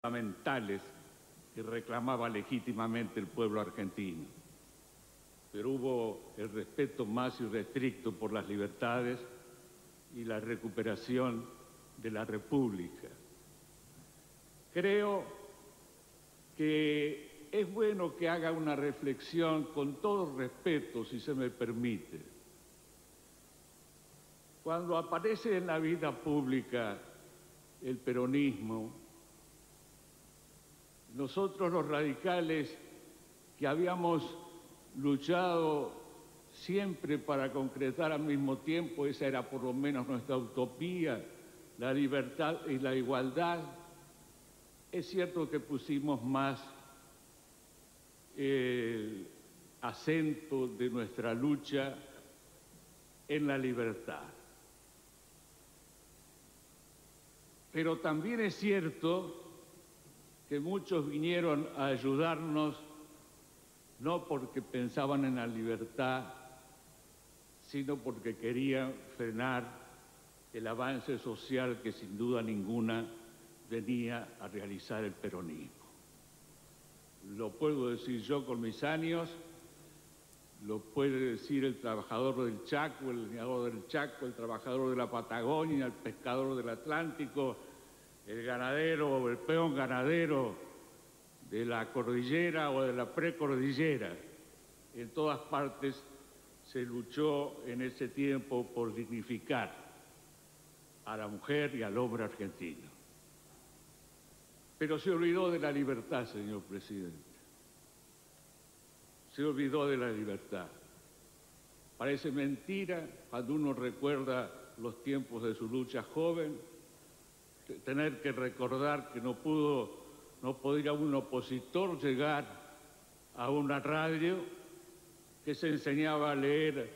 fundamentales que reclamaba legítimamente el pueblo argentino. Pero hubo el respeto más irrestricto por las libertades y la recuperación de la República. Creo que es bueno que haga una reflexión con todo respeto, si se me permite. Cuando aparece en la vida pública el peronismo, nosotros los radicales que habíamos luchado siempre para concretar al mismo tiempo, esa era por lo menos nuestra utopía, la libertad y la igualdad, es cierto que pusimos más el acento de nuestra lucha en la libertad. Pero también es cierto que muchos vinieron a ayudarnos no porque pensaban en la libertad, sino porque querían frenar el avance social que sin duda ninguna venía a realizar el peronismo. Lo puedo decir yo con mis años, lo puede decir el trabajador del Chaco, el leñador del Chaco, el trabajador de la Patagonia, el pescador del Atlántico, el ganadero o el peón ganadero de la cordillera o de la precordillera. En todas partes se luchó en ese tiempo por dignificar a la mujer y al hombre argentino. Pero se olvidó de la libertad, señor presidente. Se olvidó de la libertad. Parece mentira cuando uno recuerda los tiempos de su lucha joven, tener que recordar que no podía un opositor llegar a una radio que se enseñaba a leer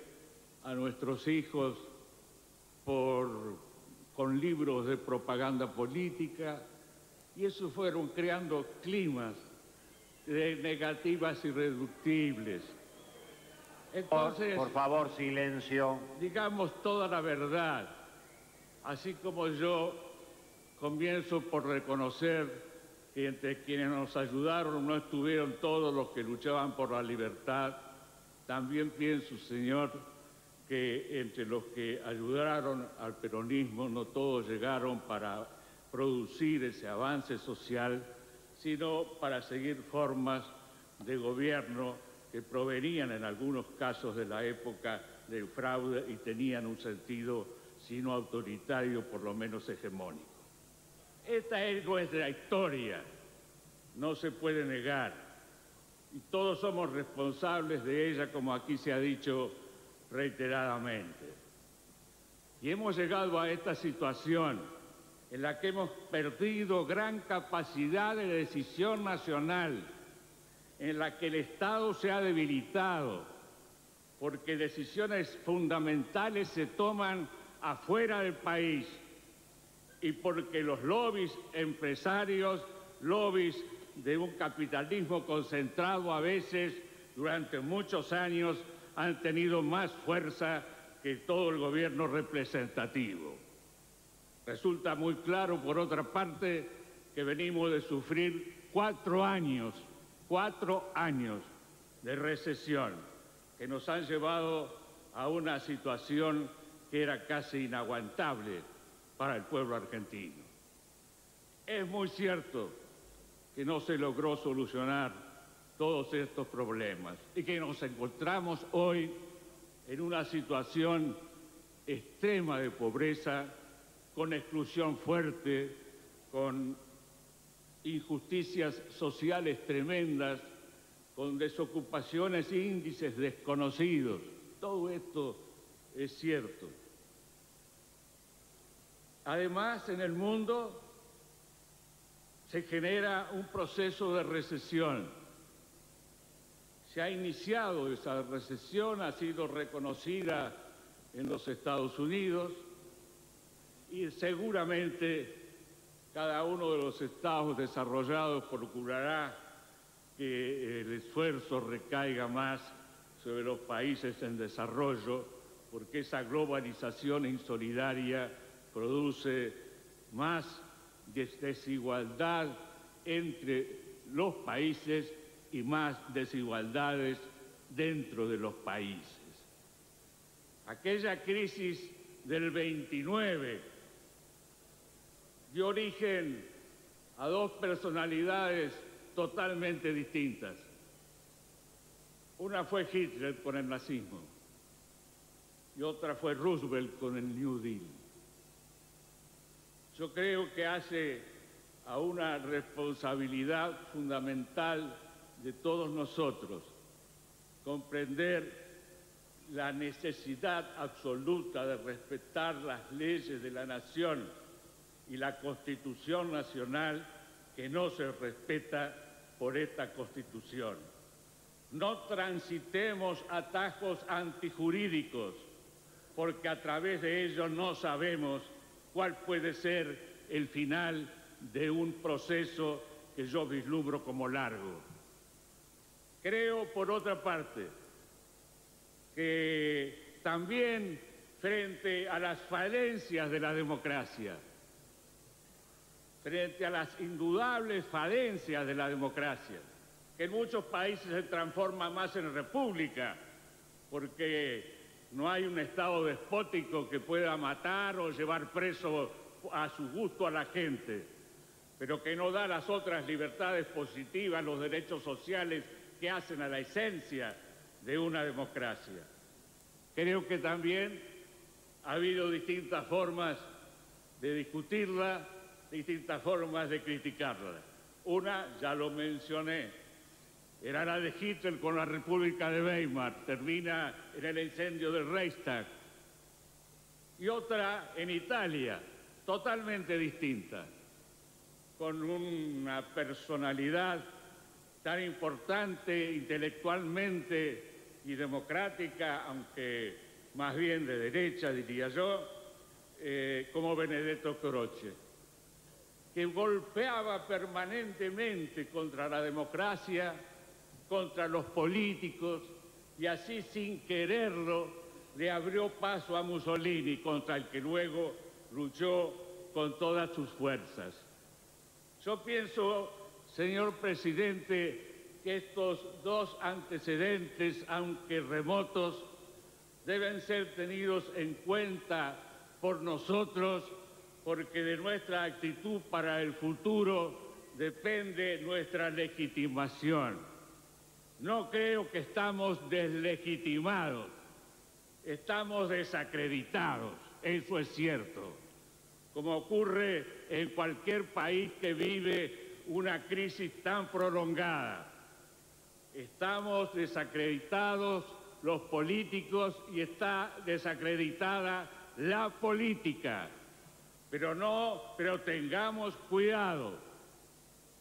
a nuestros hijos con libros de propaganda política, y eso fueron creando climas de negativas irreductibles. Entonces, por favor, silencio. Digamos toda la verdad, así como yo comienzo por reconocer que entre quienes nos ayudaron no estuvieron todos los que luchaban por la libertad. También pienso, señor, que entre los que ayudaron al peronismo no todos llegaron para producir ese avance social, sino para seguir formas de gobierno que provenían en algunos casos de la época del fraude y tenían un sentido, si no autoritario, por lo menos hegemónico. Esta es nuestra historia, no se puede negar, y todos somos responsables de ella, como aquí se ha dicho reiteradamente. Y hemos llegado a esta situación en la que hemos perdido gran capacidad de decisión nacional, en la que el Estado se ha debilitado, porque decisiones fundamentales se toman afuera del país, y porque los lobbies empresarios, lobbies de un capitalismo concentrado a veces durante muchos años, han tenido más fuerza que todo el gobierno representativo. Resulta muy claro, por otra parte, que venimos de sufrir 4 años de recesión, que nos han llevado a una situación que era casi inaguantable para el pueblo argentino. Es muy cierto que no se logró solucionar todos estos problemas y que nos encontramos hoy en una situación extrema de pobreza, con exclusión fuerte, con injusticias sociales tremendas, con desocupaciones e índices desconocidos. Todo esto es cierto. Además, en el mundo se genera un proceso de recesión. Se ha iniciado esa recesión, ha sido reconocida en los Estados Unidos y seguramente cada uno de los estados desarrollados procurará que el esfuerzo recaiga más sobre los países en desarrollo, porque esa globalización insolidaria produce más desigualdad entre los países y más desigualdades dentro de los países. Aquella crisis del 29 dio origen a dos personalidades totalmente distintas. Una fue Hitler con el nazismo y otra fue Roosevelt con el New Deal. Yo creo que hace a una responsabilidad fundamental de todos nosotros comprender la necesidad absoluta de respetar las leyes de la nación y la Constitución Nacional que no se respeta por esta Constitución. No transitemos atajos antijurídicos, porque a través de ellos no sabemos cuál puede ser el final de un proceso que yo vislumbro como largo. Creo, por otra parte, que también frente a las falencias de la democracia, frente a las indudables falencias de la democracia, que en muchos países se transforma más en república, porque no hay un Estado despótico que pueda matar o llevar preso a su gusto a la gente, pero que no da las otras libertades positivas, los derechos sociales que hacen a la esencia de una democracia. Creo que también ha habido distintas formas de discutirla, distintas formas de criticarla. Una, ya lo mencioné, era la de Hitler con la República de Weimar, termina en el incendio del Reichstag. Y otra en Italia, totalmente distinta, con una personalidad tan importante intelectualmente y democrática, aunque más bien de derecha, diría yo, como Benedetto Croce, que golpeaba permanentemente contra la democracia, contra los políticos, y así sin quererlo le abrió paso a Mussolini, contra el que luego luchó con todas sus fuerzas. Yo pienso, señor presidente, que estos dos antecedentes, aunque remotos, deben ser tenidos en cuenta por nosotros, porque de nuestra actitud para el futuro depende nuestra legitimación. No creo que estamos deslegitimados, estamos desacreditados, eso es cierto, como ocurre en cualquier país que vive una crisis tan prolongada. Estamos desacreditados los políticos y está desacreditada la política. Pero tengamos cuidado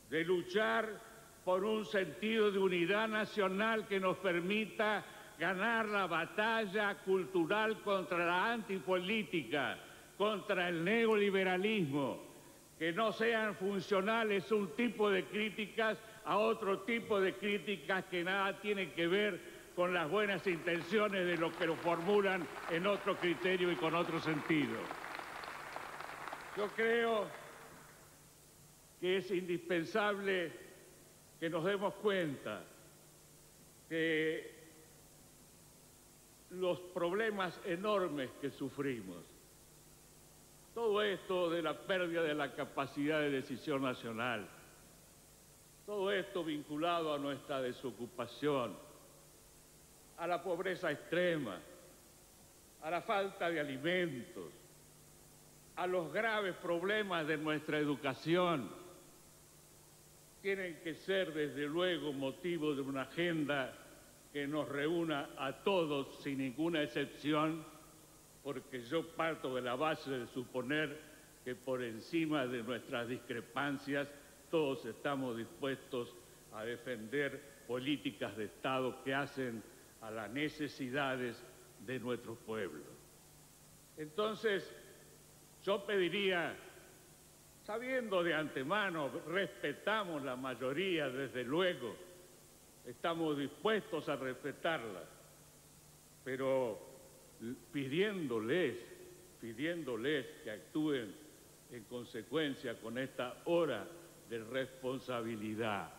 de luchar por un sentido de unidad nacional que nos permita ganar la batalla cultural contra la antipolítica, contra el neoliberalismo, que no sean funcionales un tipo de críticas a otro tipo de críticas que nada tienen que ver con las buenas intenciones de los que lo formulan en otro criterio y con otro sentido. Yo creo que es indispensable que nos demos cuenta que los problemas enormes que sufrimos, todo esto de la pérdida de la capacidad de decisión nacional, todo esto vinculado a nuestra desocupación, a la pobreza extrema, a la falta de alimentos, a los graves problemas de nuestra educación, tienen que ser desde luego motivo de una agenda que nos reúna a todos sin ninguna excepción, porque yo parto de la base de suponer que por encima de nuestras discrepancias todos estamos dispuestos a defender políticas de Estado que hacen a las necesidades de nuestro pueblo. Entonces, yo pediría, sabiendo de antemano, respetamos la mayoría, desde luego, estamos dispuestos a respetarla, pero pidiéndoles que actúen en consecuencia con esta hora de responsabilidad.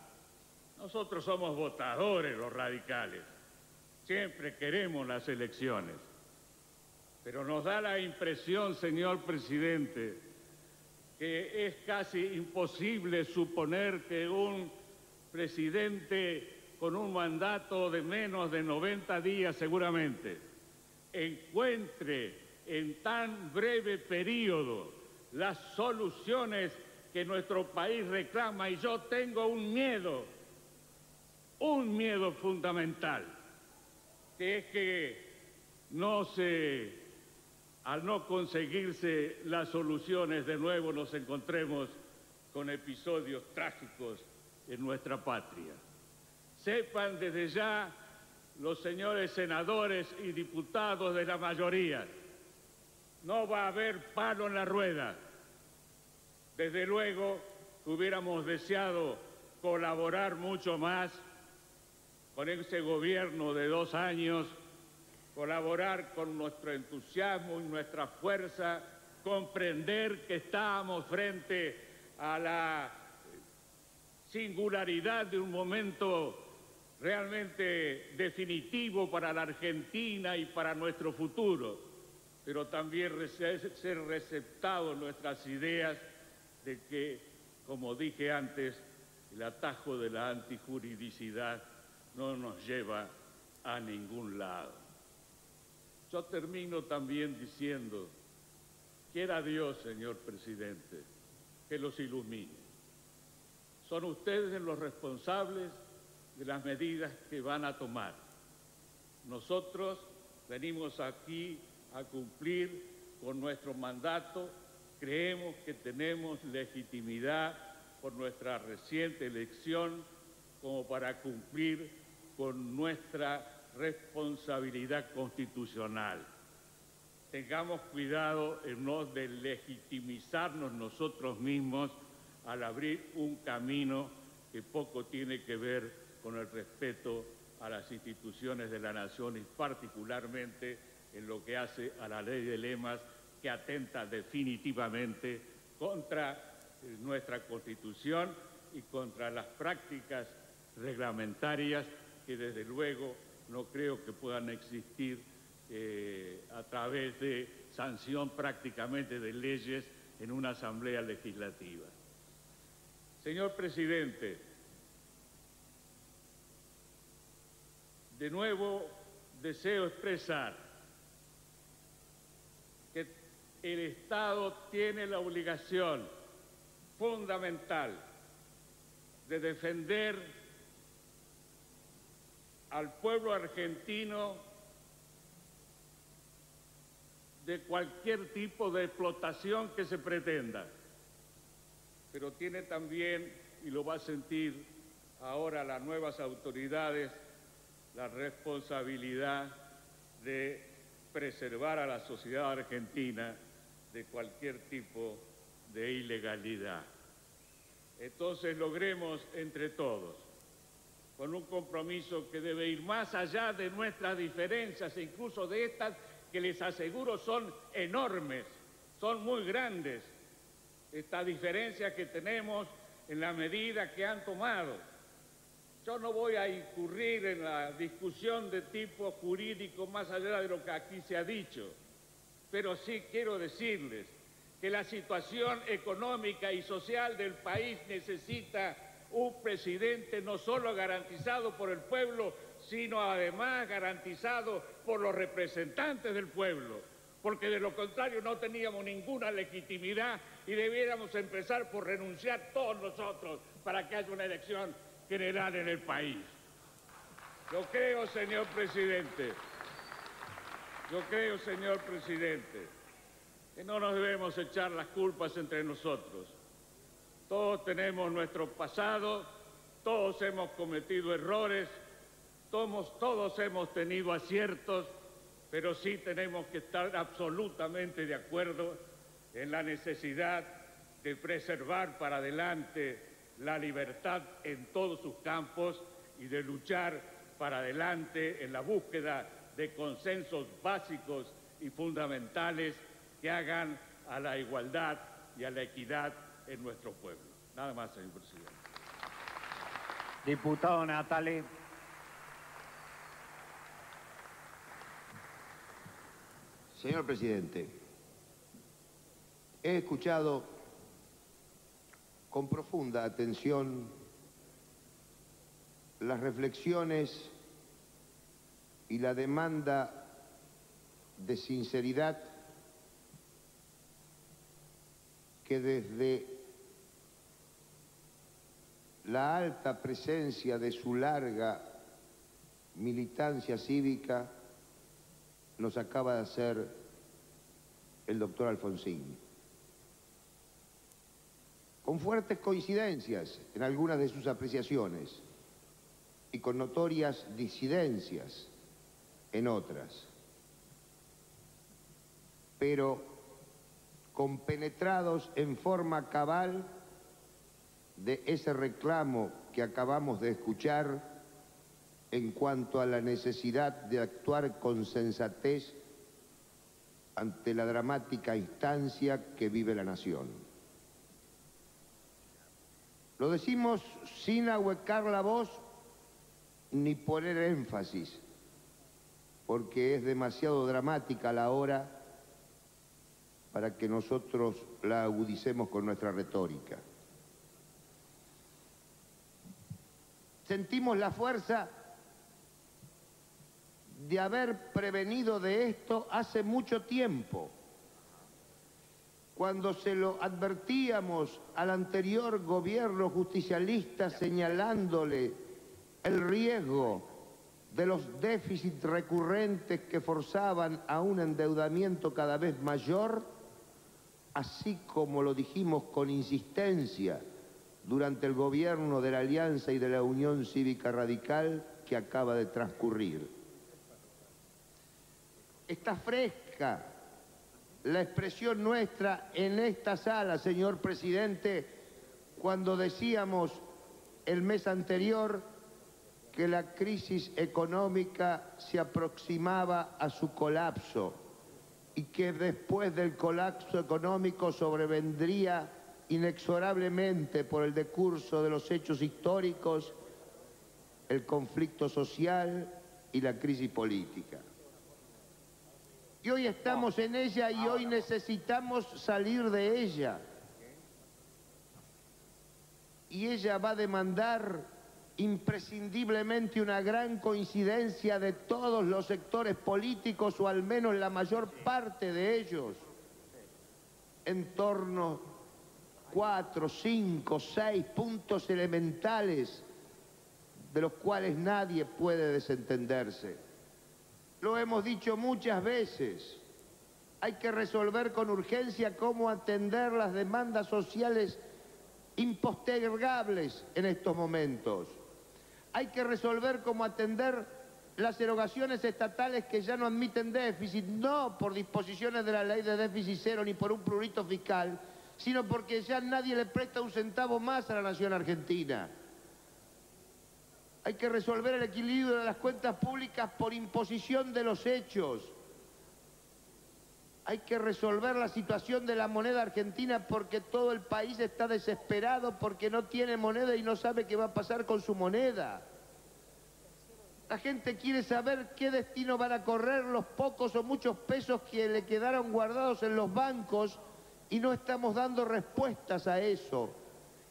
Nosotros somos votadores, los radicales. Siempre queremos las elecciones. Pero nos da la impresión, señor presidente, que es casi imposible suponer que un presidente con un mandato de menos de 90 días seguramente encuentre en tan breve periodo las soluciones que nuestro país reclama. Y yo tengo un miedo fundamental, que es que al no conseguirse las soluciones, de nuevo nos encontremos con episodios trágicos en nuestra patria. Sepan desde ya los señores senadores y diputados de la mayoría, no va a haber palo en la rueda. Desde luego hubiéramos deseado colaborar mucho más con ese gobierno de 2 años, colaborar con nuestro entusiasmo y nuestra fuerza, comprender que estábamos frente a la singularidad de un momento realmente definitivo para la Argentina y para nuestro futuro, pero también ser receptados nuestras ideas de que, como dije antes, el atajo de la antijuridicidad no nos lleva a ningún lado. Yo termino también diciendo, quiera Dios, señor presidente, que los ilumine. Son ustedes los responsables de las medidas que van a tomar. Nosotros venimos aquí a cumplir con nuestro mandato. Creemos que tenemos legitimidad por nuestra reciente elección como para cumplir con nuestra responsabilidad constitucional. Tengamos cuidado en no deslegitimizarnos nosotros mismos al abrir un camino que poco tiene que ver con el respeto a las instituciones de la nación y particularmente en lo que hace a la ley de lemas, que atenta definitivamente contra nuestra Constitución y contra las prácticas reglamentarias que desde luego no creo que puedan existir a través de sanción prácticamente de leyes en una asamblea legislativa. Señor presidente, de nuevo deseo expresar que el Estado tiene la obligación fundamental de defender al pueblo argentino de cualquier tipo de explotación que se pretenda, pero tiene también, y lo va a sentir ahora las nuevas autoridades, la responsabilidad de preservar a la sociedad argentina de cualquier tipo de ilegalidad. Entonces logremos entre todos, con un compromiso que debe ir más allá de nuestras diferencias, e incluso de estas que les aseguro son enormes, son muy grandes, estas diferencias que tenemos en la medida que han tomado. Yo no voy a incurrir en la discusión de tipo jurídico más allá de lo que aquí se ha dicho, pero sí quiero decirles que la situación económica y social del país necesita un presidente no solo garantizado por el pueblo, sino además garantizado por los representantes del pueblo, porque de lo contrario no teníamos ninguna legitimidad y debiéramos empezar por renunciar todos nosotros para que haya una elección general en el país. Yo creo, señor presidente, que no nos debemos echar las culpas entre nosotros. Todos tenemos nuestro pasado, todos hemos cometido errores, todos hemos tenido aciertos, pero sí tenemos que estar absolutamente de acuerdo en la necesidad de preservar para adelante la libertad en todos sus campos y de luchar para adelante en la búsqueda de consensos básicos y fundamentales que hagan a la igualdad y a la equidad en nuestro pueblo. Nada más, señor presidente. Diputado Natale. Señor presidente, he escuchado con profunda atención las reflexiones y la demanda de sinceridad que desde la alta presencia de su larga militancia cívica nos acaba de hacer el doctor Alfonsín. Con fuertes coincidencias en algunas de sus apreciaciones y con notorias disidencias en otras, pero compenetrados en forma cabal de ese reclamo que acabamos de escuchar en cuanto a la necesidad de actuar con sensatez ante la dramática instancia que vive la nación. Lo decimos sin ahuecar la voz ni poner énfasis, porque es demasiado dramática la hora para que nosotros la agudicemos con nuestra retórica. Sentimos la fuerza de haber prevenido de esto hace mucho tiempo, cuando se lo advertíamos al anterior gobierno justicialista señalándole el riesgo de los déficits recurrentes que forzaban a un endeudamiento cada vez mayor, así como lo dijimos con insistencia durante el gobierno de la Alianza y de la Unión Cívica Radical que acaba de transcurrir. Está fresca la expresión nuestra en esta sala, señor presidente, cuando decíamos el mes anterior que la crisis económica se aproximaba a su colapso y que después del colapso económico sobrevendría inexorablemente por el decurso de los hechos históricos el conflicto social y la crisis política. Y hoy estamos en ella y hoy necesitamos salir de ella. Y ella va a demandar imprescindiblemente una gran coincidencia de todos los sectores políticos, o al menos la mayor parte de ellos, en torno a 4, 5, 6 puntos elementales de los cuales nadie puede desentenderse. Lo hemos dicho muchas veces, hay que resolver con urgencia cómo atender las demandas sociales impostergables en estos momentos. Hay que resolver cómo atender las erogaciones estatales que ya no admiten déficit, no por disposiciones de la ley de déficit cero ni por un prurito fiscal, sino porque ya nadie le presta un centavo más a la nación argentina. Hay que resolver el equilibrio de las cuentas públicas por imposición de los hechos. Hay que resolver la situación de la moneda argentina porque todo el país está desesperado porque no tiene moneda y no sabe qué va a pasar con su moneda. La gente quiere saber qué destino van a correr los pocos o muchos pesos que le quedaron guardados en los bancos y no estamos dando respuestas a eso.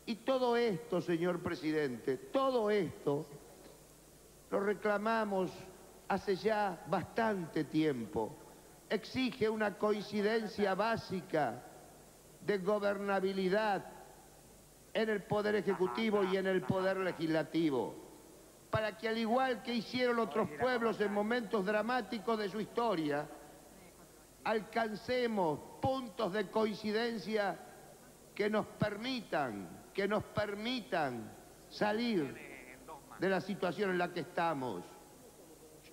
Y todo esto, señor presidente, todo esto lo reclamamos hace ya bastante tiempo. Exige una coincidencia básica de gobernabilidad en el Poder Ejecutivo y en el Poder Legislativo, para que al igual que hicieron otros pueblos en momentos dramáticos de su historia, alcancemos puntos de coincidencia que nos permitan salir de la situación en la que estamos.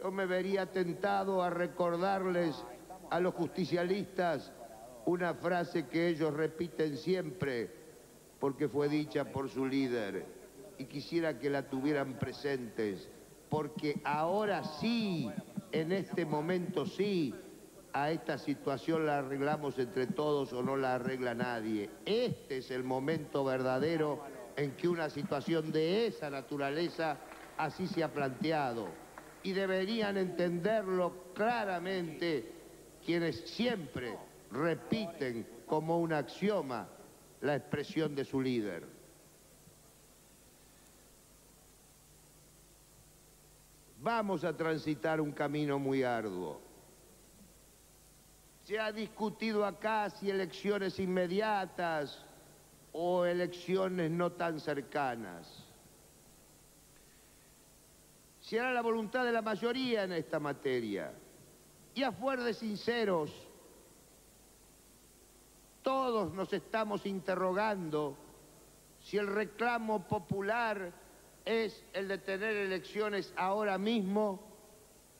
Yo me vería tentado a recordarles a los justicialistas una frase que ellos repiten siempre porque fue dicha por su líder y quisiera que la tuvieran presentes, porque ahora sí, en este momento sí, a esta situación la arreglamos entre todos o no la arregla nadie. Este es el momento verdadero en que una situación de esa naturaleza así se ha planteado. Y deberían entenderlo claramente quienes siempre repiten como un axioma la expresión de su líder. Vamos a transitar un camino muy arduo. Se ha discutido acá si elecciones inmediatas o elecciones no tan cercanas. Será la voluntad de la mayoría en esta materia. Y a fuer de sinceros, todos nos estamos interrogando si el reclamo popular es el de tener elecciones ahora mismo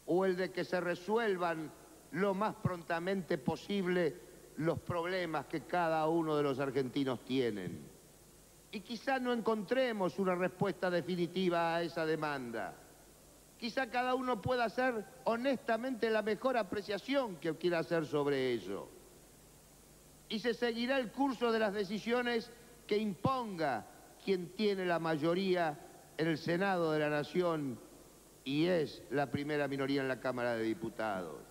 o el de que se resuelvan lo más prontamente posible los problemas que cada uno de los argentinos tienen. Y quizá no encontremos una respuesta definitiva a esa demanda. Quizá cada uno pueda hacer honestamente la mejor apreciación que quiera hacer sobre ello. Y se seguirá el curso de las decisiones que imponga quien tiene la mayoría en el Senado de la Nación y es la primera minoría en la Cámara de Diputados.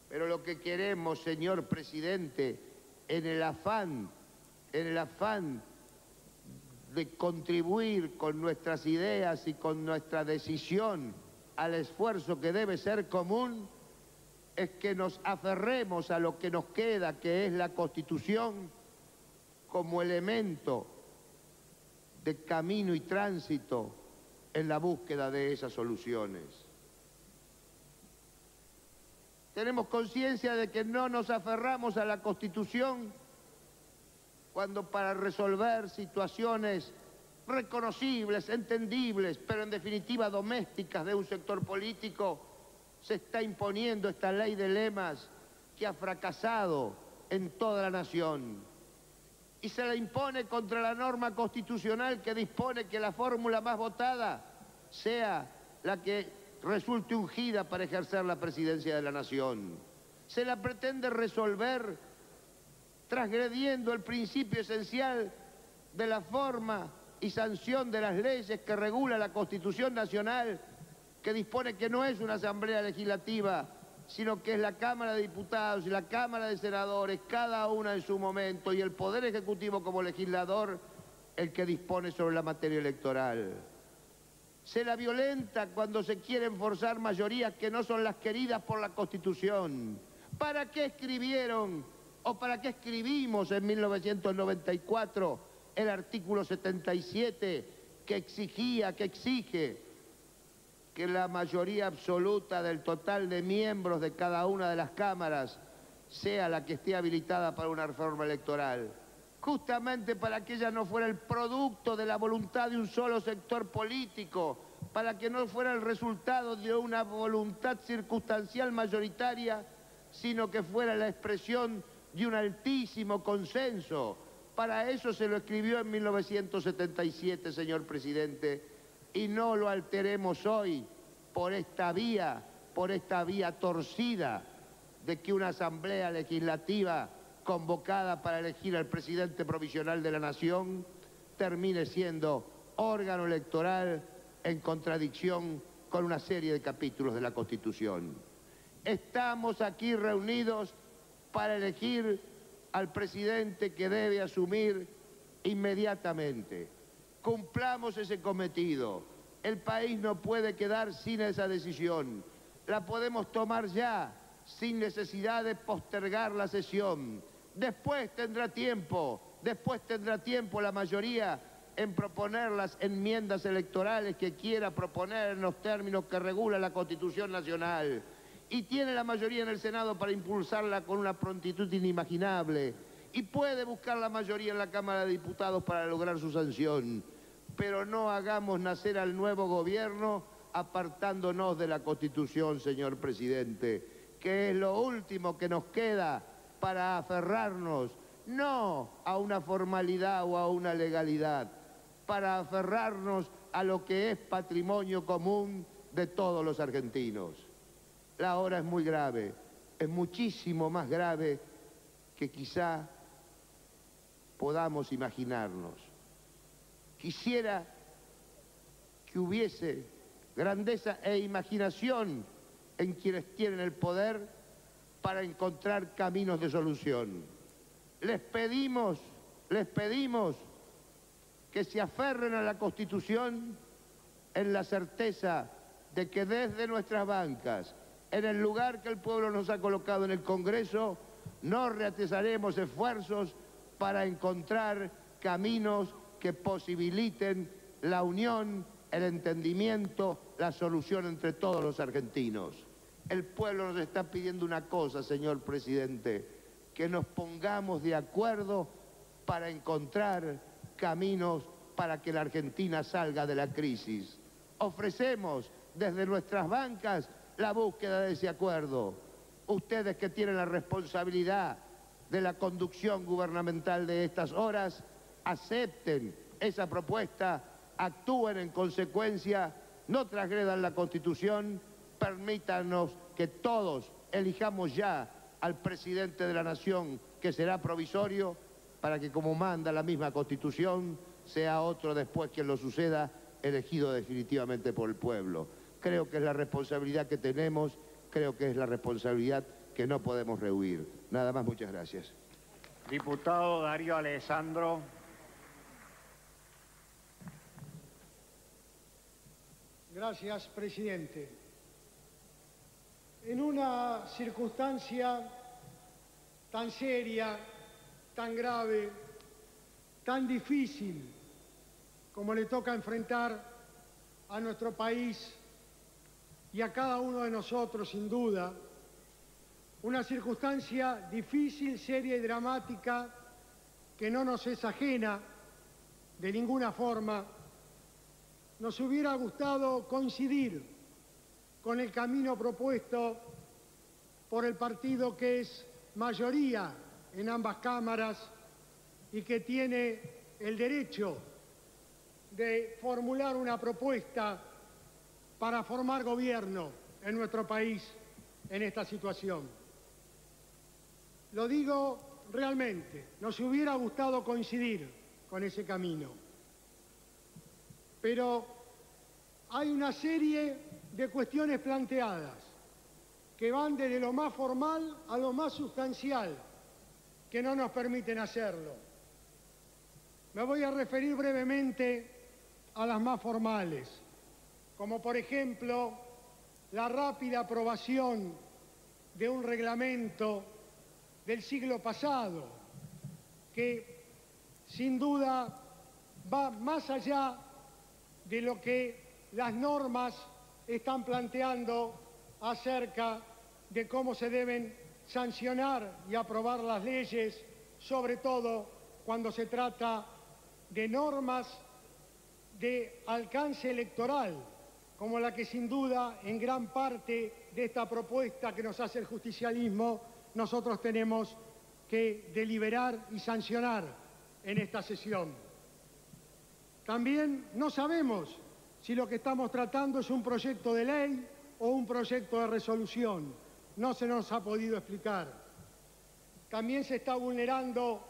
Pero lo que queremos, señor presidente, en el afán de contribuir con nuestras ideas y con nuestra decisión al esfuerzo que debe ser común, es que nos aferremos a lo que nos queda, que es la Constitución, como elemento de camino y tránsito en la búsqueda de esas soluciones. Tenemos conciencia de que no nos aferramos a la Constitución cuando para resolver situaciones reconocibles, entendibles, pero en definitiva domésticas de un sector político, se está imponiendo esta ley de lemas que ha fracasado en toda la nación. Y se la impone contra la norma constitucional que dispone que la fórmula más votada sea la que resulte ungida para ejercer la presidencia de la nación. Se la pretende resolver transgrediendo el principio esencial de la forma y sanción de las leyes que regula la Constitución Nacional, que dispone que no es una asamblea legislativa, sino que es la Cámara de Diputados y la Cámara de Senadores, cada una en su momento, y el Poder Ejecutivo como legislador, el que dispone sobre la materia electoral. Se la violenta cuando se quieren forzar mayorías que no son las queridas por la Constitución. ¿Para qué escribieron o para qué escribimos en 1994 el artículo 77 que exige que la mayoría absoluta del total de miembros de cada una de las cámaras sea la que esté habilitada para una reforma electoral? Justamente para que ella no fuera el producto de la voluntad de un solo sector político, para que no fuera el resultado de una voluntad circunstancial mayoritaria, sino que fuera la expresión de un altísimo consenso. Para eso se lo escribió en 1977, señor presidente, y no lo alteremos hoy por esta vía torcida de que una asamblea legislativa convocada para elegir al presidente provisional de la Nación termine siendo órgano electoral en contradicción con una serie de capítulos de la Constitución. Estamos aquí reunidos para elegir al presidente que debe asumir inmediatamente. Cumplamos ese cometido. El país no puede quedar sin esa decisión. La podemos tomar ya, sin necesidad de postergar la sesión. Después tendrá tiempo la mayoría en proponer las enmiendas electorales que quiera proponer en los términos que regula la Constitución Nacional. Y tiene la mayoría en el Senado para impulsarla con una prontitud inimaginable. Y puede buscar la mayoría en la Cámara de Diputados para lograr su sanción. Pero no hagamos nacer al nuevo gobierno apartándonos de la Constitución, señor presidente, que es lo último que nos queda para aferrarnos, no a una formalidad o a una legalidad, para aferrarnos a lo que es patrimonio común de todos los argentinos. La hora es muy grave, es muchísimo más grave que quizá podamos imaginarnos. Quisiera que hubiese grandeza e imaginación en quienes tienen el poder para encontrar caminos de solución. Les pedimos que se aferren a la Constitución en la certeza de que desde nuestras bancas, en el lugar que el pueblo nos ha colocado en el Congreso, no reatizaremos esfuerzos para encontrar caminos que posibiliten la unión, el entendimiento, la solución entre todos los argentinos. El pueblo nos está pidiendo una cosa, señor presidente, que nos pongamos de acuerdo para encontrar caminos para que la Argentina salga de la crisis. Ofrecemos desde nuestras bancas la búsqueda de ese acuerdo. Ustedes que tienen la responsabilidad de la conducción gubernamental de estas horas, acepten esa propuesta, actúen en consecuencia, no transgredan la Constitución, permítanos que todos elijamos ya al presidente de la Nación, que será provisorio, para que, como manda la misma Constitución, sea otro después quien lo suceda, elegido definitivamente por el pueblo. Creo que es la responsabilidad que tenemos, creo que es la responsabilidad que no podemos rehuir. Nada más, muchas gracias. Diputado Darío Alessandro. Gracias, presidente. En una circunstancia tan seria, tan grave, tan difícil como le toca enfrentar a nuestro país y a cada uno de nosotros, sin duda, una circunstancia difícil, seria y dramática que no nos es ajena de ninguna forma, nos hubiera gustado coincidir con el camino propuesto por el partido que es mayoría en ambas cámaras y que tiene el derecho de formular una propuesta para formar gobierno en nuestro país en esta situación. Lo digo realmente, nos hubiera gustado coincidir con ese camino. Pero hay una serie de cuestiones planteadas que van desde lo más formal a lo más sustancial que no nos permiten hacerlo. Me voy a referir brevemente a las más formales, como por ejemplo la rápida aprobación de un reglamento del siglo pasado, que sin duda va más allá de lo que las normas están planteando acerca de cómo se deben sancionar y aprobar las leyes, sobre todo cuando se trata de normas de alcance electoral, como la que sin duda en gran parte de esta propuesta que nos hace el justicialismo nosotros tenemos que deliberar y sancionar en esta sesión. También no sabemos si lo que estamos tratando es un proyecto de ley o un proyecto de resolución. No se nos ha podido explicar. También se está vulnerando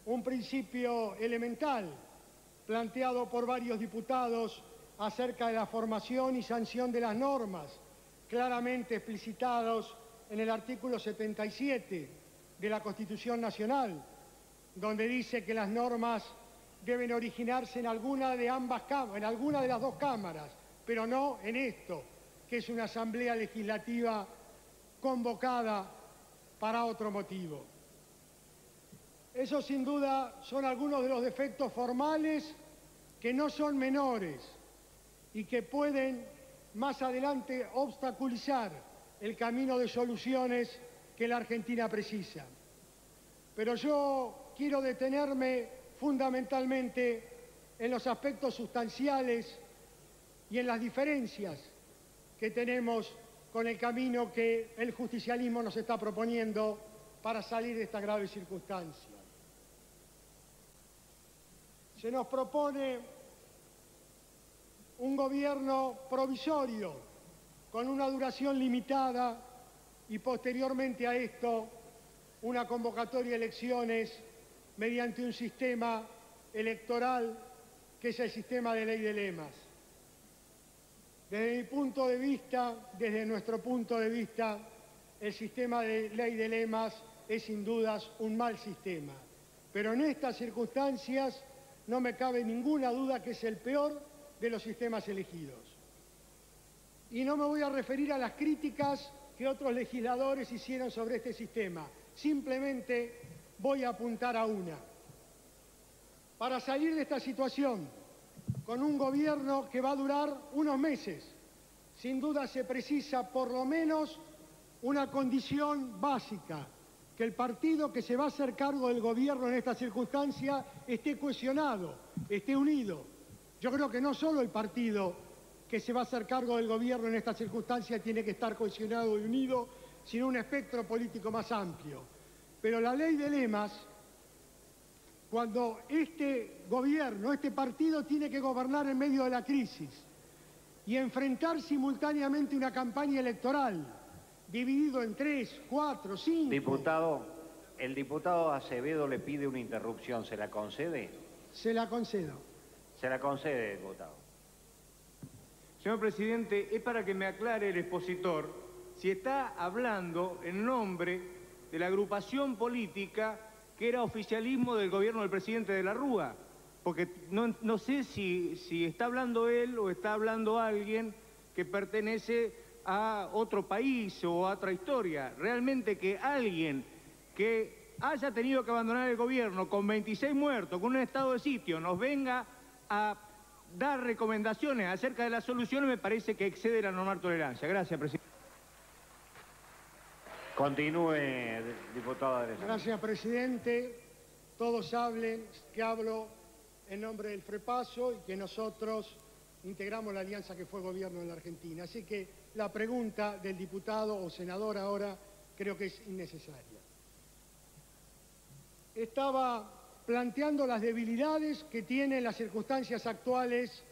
un principio elemental planteado por varios diputados acerca de la formación y sanción de las normas, claramente explicitados en el artículo 77 de la Constitución Nacional, donde dice que las normas deben originarse en alguna de las dos cámaras, pero no en esto, que es una asamblea legislativa convocada para otro motivo. Esos sin duda son algunos de los defectos formales que no son menores y que pueden más adelante obstaculizar el camino de soluciones que la Argentina precisa. Pero yo quiero detenerme fundamentalmente en los aspectos sustanciales y en las diferencias que tenemos con el camino que el justicialismo nos está proponiendo para salir de esta grave circunstancia. Se nos propone un gobierno provisorio con una duración limitada y posteriormente a esto una convocatoria de elecciones mediante un sistema electoral que es el sistema de ley de lemas. Desde mi punto de vista, desde nuestro punto de vista, el sistema de ley de lemas es sin dudas un mal sistema. Pero en estas circunstancias no me cabe ninguna duda que es el peor de los sistemas elegidos. Y no me voy a referir a las críticas que otros legisladores hicieron sobre este sistema. Simplemente voy a apuntar a una. Para salir de esta situación, con un gobierno que va a durar unos meses, sin duda se precisa por lo menos una condición básica, que el partido que se va a hacer cargo del gobierno en esta circunstancia esté cohesionado, esté unido. Yo creo que no solo el partido que se va a hacer cargo del gobierno en esta circunstancia tiene que estar cohesionado y unido, sino un espectro político más amplio. Pero la ley de lemas, cuando este gobierno, este partido tiene que gobernar en medio de la crisis y enfrentar simultáneamente una campaña electoral, dividido en 3, 4, 5... Diputado, el diputado Acevedo le pide una interrupción, ¿se la concede? Se la concedo. Se la concede, diputado. Señor presidente, es para que me aclare el expositor si está hablando en nombre de la agrupación política que era oficialismo del gobierno del presidente de la Rúa, porque no sé si está hablando él o está hablando alguien que pertenece a otro país o a otra historia. Realmente que alguien que haya tenido que abandonar el gobierno con 26 muertos, con un estado de sitio, nos venga a dar recomendaciones acerca de las soluciones, me parece que excede la normal tolerancia. Gracias, presidente. Continúe, diputado Alessandro. Gracias, presidente. Todos hablen que hablo en nombre del FREPASO y que nosotros integramos la alianza que fue gobierno en la Argentina. Así que la pregunta del diputado o senador ahora creo que es innecesaria. Estaba planteando las debilidades que tiene en las circunstancias actuales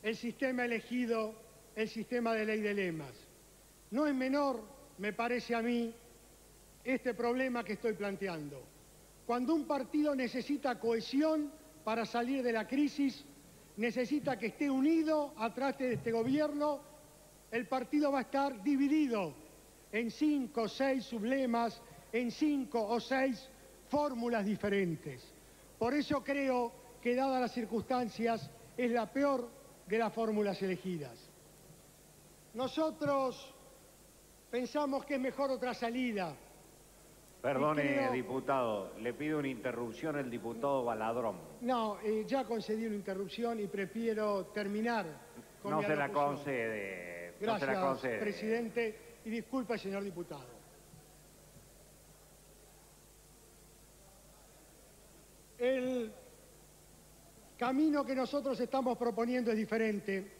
el sistema elegido, el sistema de ley de lemas. No es menor, me parece a mí, este problema que estoy planteando. Cuando un partido necesita cohesión para salir de la crisis, necesita que esté unido atrás de este gobierno, el partido va a estar dividido en 5 o 6 sublemas, en 5 o 6 fórmulas diferentes. Por eso creo que, dadas las circunstancias, es la peor de las fórmulas elegidas. Nosotros pensamos que es mejor otra salida. Perdone, diputado, le pido una interrupción el diputado Baladrón. No, ya concedí una interrupción y prefiero terminar con mi No se la alocución. concede. Gracias, no se la concede. presidente, y disculpa, señor diputado. El camino que nosotros estamos proponiendo es diferente.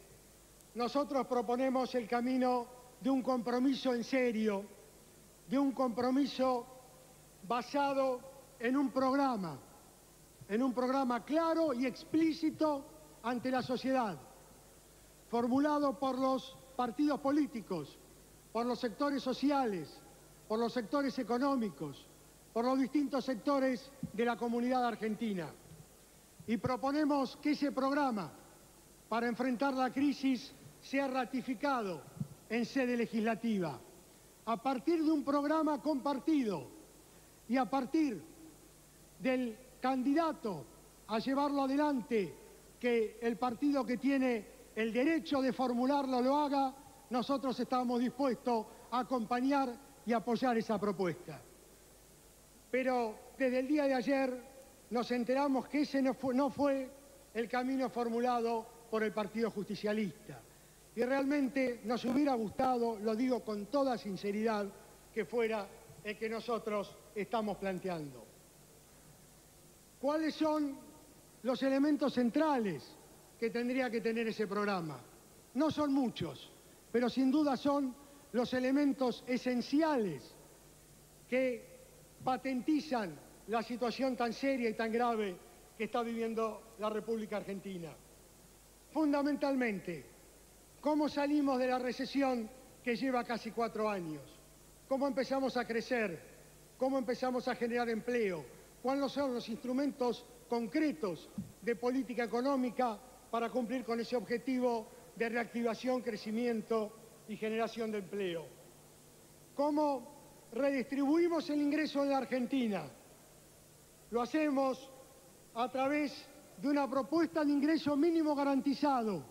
Nosotros proponemos el camino de un compromiso en serio, de un compromiso basado en un programa claro y explícito ante la sociedad, formulado por los partidos políticos, por los sectores sociales, por los sectores económicos, por los distintos sectores de la comunidad argentina. Y proponemos que ese programa para enfrentar la crisis sea ratificado en sede legislativa, a partir de un programa compartido y a partir del candidato a llevarlo adelante, que el partido que tiene el derecho de formularlo lo haga, nosotros estamos dispuestos a acompañar y apoyar esa propuesta. Pero desde el día de ayer nos enteramos que ese no fue el camino formulado por el Partido Justicialista. Y realmente nos hubiera gustado, lo digo con toda sinceridad, que fuera el que nosotros estamos planteando. ¿Cuáles son los elementos centrales que tendría que tener ese programa? No son muchos, pero sin duda son los elementos esenciales que patentizan la situación tan seria y tan grave que está viviendo la República Argentina. Fundamentalmente, ¿cómo salimos de la recesión que lleva casi 4 años. ¿Cómo empezamos a crecer? ¿Cómo empezamos a generar empleo? ¿Cuáles son los instrumentos concretos de política económica para cumplir con ese objetivo de reactivación, crecimiento y generación de empleo? ¿Cómo redistribuimos el ingreso en la Argentina? Lo hacemos a través de una propuesta de ingreso mínimo garantizado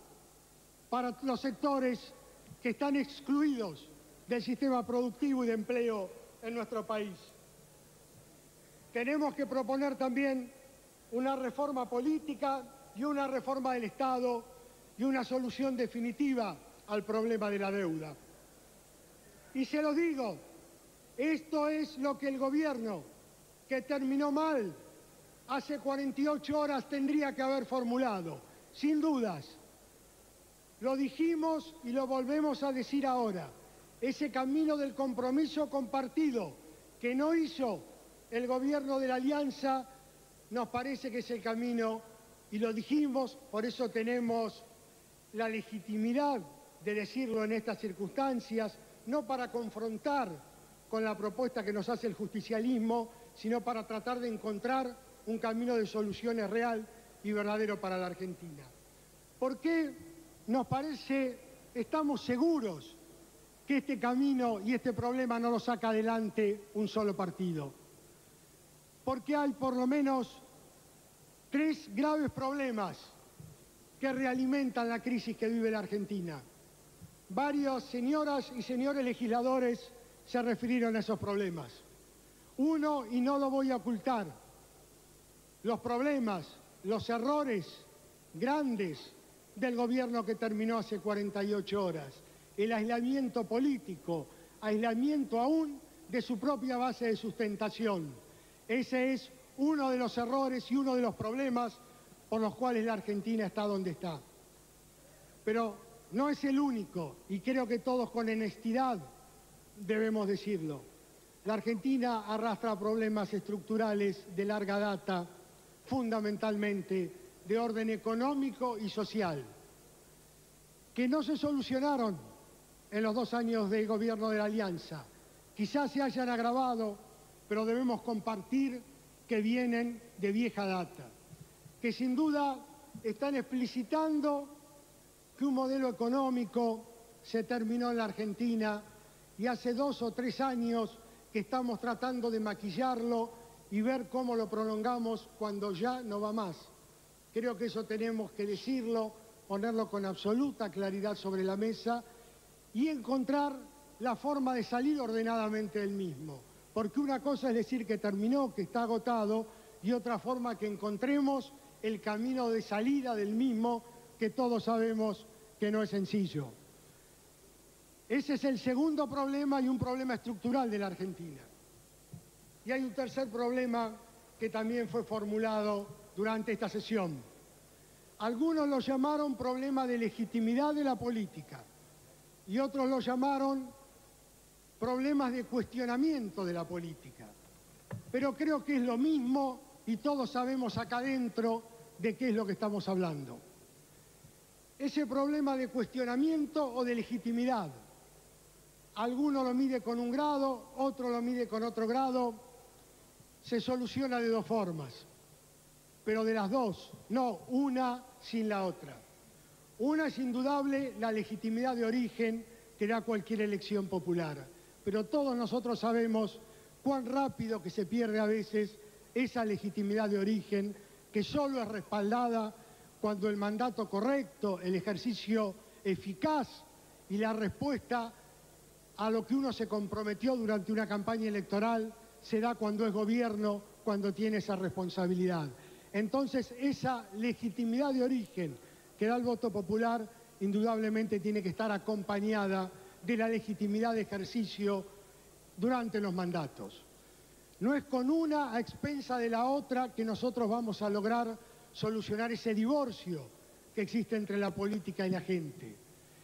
para los sectores que están excluidos del sistema productivo y de empleo en nuestro país. Tenemos que proponer también una reforma política y una reforma del Estado y una solución definitiva al problema de la deuda. Y se lo digo, esto es lo que el gobierno, que terminó mal, hace 48 horas tendría que haber formulado, sin dudas. Lo dijimos y lo volvemos a decir ahora. Ese camino del compromiso compartido que no hizo el gobierno de la Alianza, nos parece que es el camino, y lo dijimos, por eso tenemos la legitimidad de decirlo en estas circunstancias, no para confrontar con la propuesta que nos hace el justicialismo, sino para tratar de encontrar un camino de soluciones real y verdadero para la Argentina. ¿Por qué nos parece, estamos seguros que este camino y este problema no lo saca adelante un solo partido? Porque hay por lo menos 3 graves problemas que realimentan la crisis que vive la Argentina. Varias señoras y señores legisladores se refirieron a esos problemas. Uno, y no lo voy a ocultar, los problemas, los errores grandes del gobierno que terminó hace 48 horas. El aislamiento político, aislamiento aún de su propia base de sustentación. Ese es uno de los errores y uno de los problemas por los cuales la Argentina está donde está. Pero no es el único, y creo que todos con honestidad debemos decirlo. La Argentina arrastra problemas estructurales de larga data, fundamentalmente de orden económico y social, que no se solucionaron en los 2 años de gobierno de la Alianza. Quizás se hayan agravado, pero debemos compartir que vienen de vieja data, que sin duda están explicitando que un modelo económico se terminó en la Argentina y hace 2 o 3 años que estamos tratando de maquillarlo y ver cómo lo prolongamos cuando ya no va más. Creo que eso tenemos que decirlo, ponerlo con absoluta claridad sobre la mesa y encontrar la forma de salir ordenadamente del mismo. Porque una cosa es decir que terminó, que está agotado, y otra forma que encontremos el camino de salida del mismo, que todos sabemos que no es sencillo. Ese es el segundo problema, y un problema estructural de la Argentina. Y hay un tercer problema que también fue formulado durante esta sesión. Algunos lo llamaron problema de legitimidad de la política y otros lo llamaron problemas de cuestionamiento de la política. Pero creo que es lo mismo y todos sabemos acá adentro de qué es lo que estamos hablando. Ese problema de cuestionamiento o de legitimidad, alguno lo mide con un grado, otro lo mide con otro grado, se soluciona de 2 formas, pero de las 2, no una sin la otra. Una es indudable la legitimidad de origen que da cualquier elección popular, pero todos nosotros sabemos cuán rápido que se pierde a veces esa legitimidad de origen, que solo es respaldada cuando el mandato correcto, el ejercicio eficaz y la respuesta a lo que uno se comprometió durante una campaña electoral se da cuando es gobierno, cuando tiene esa responsabilidad. Entonces, esa legitimidad de origen que da el voto popular indudablemente tiene que estar acompañada de la legitimidad de ejercicio durante los mandatos. No es con una a expensa de la otra que nosotros vamos a lograr solucionar ese divorcio que existe entre la política y la gente.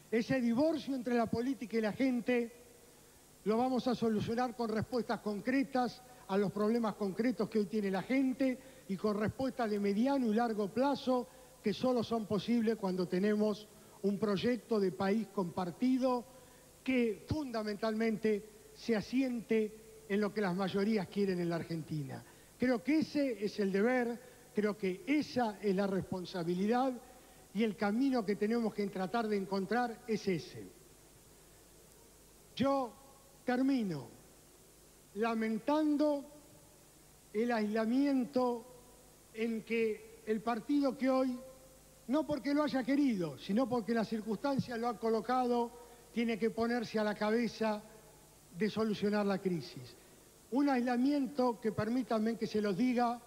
Ese divorcio entre la política y la gente lo vamos a solucionar con respuestas concretas a los problemas concretos que hoy tiene la gente y con respuestas de mediano y largo plazo que solo son posibles cuando tenemos un proyecto de país compartido que fundamentalmente se asiente en lo que las mayorías quieren en la Argentina. Creo que ese es el deber, creo que esa es la responsabilidad y el camino que tenemos que tratar de encontrar es ese. Yo termino lamentando el aislamiento en que el partido que hoy, no porque lo haya querido, sino porque las circunstancias lo han colocado, tiene que ponerse a la cabeza de solucionar la crisis. Un aislamiento que, permítanme que se los diga,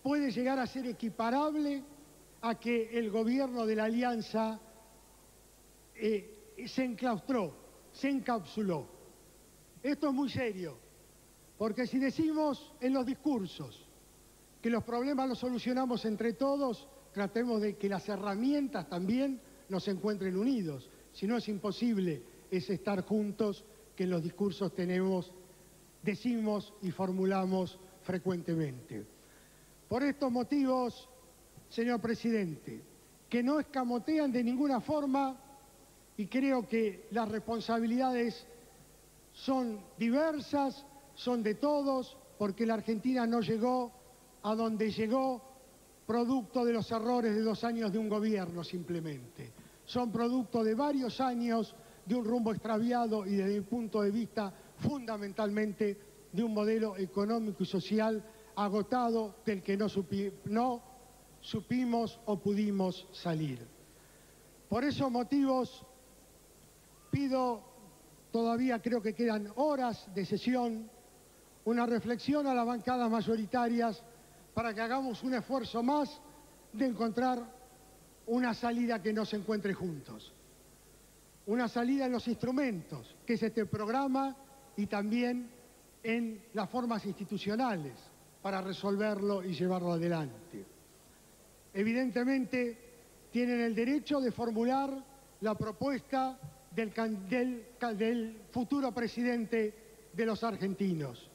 puede llegar a ser equiparable a que el gobierno de la Alianza se enclaustró, se encapsuló. Esto es muy serio, porque si decimos en los discursos que los problemas los solucionamos entre todos, tratemos de que las herramientas también nos encuentren unidos. Si no, es imposible es estar juntos, que en los discursos decimos y formulamos frecuentemente. Por estos motivos, señor presidente, que no escamotean de ninguna forma, y creo que las responsabilidades son diversas, son de todos, porque la Argentina no llegó a donde llegó producto de los errores de 2 años de un gobierno simplemente. Son producto de varios años de un rumbo extraviado y desde mi punto de vista fundamentalmente de un modelo económico y social agotado del que no supimos o pudimos salir. Por esos motivos pido, todavía creo que quedan horas de sesión, una reflexión a las bancadas mayoritarias para que hagamos un esfuerzo más de encontrar una salida que nos encuentre juntos. Una salida en los instrumentos, que es este programa, y también en las formas institucionales para resolverlo y llevarlo adelante. Evidentemente, tienen el derecho de formular la propuesta del futuro presidente de los argentinos.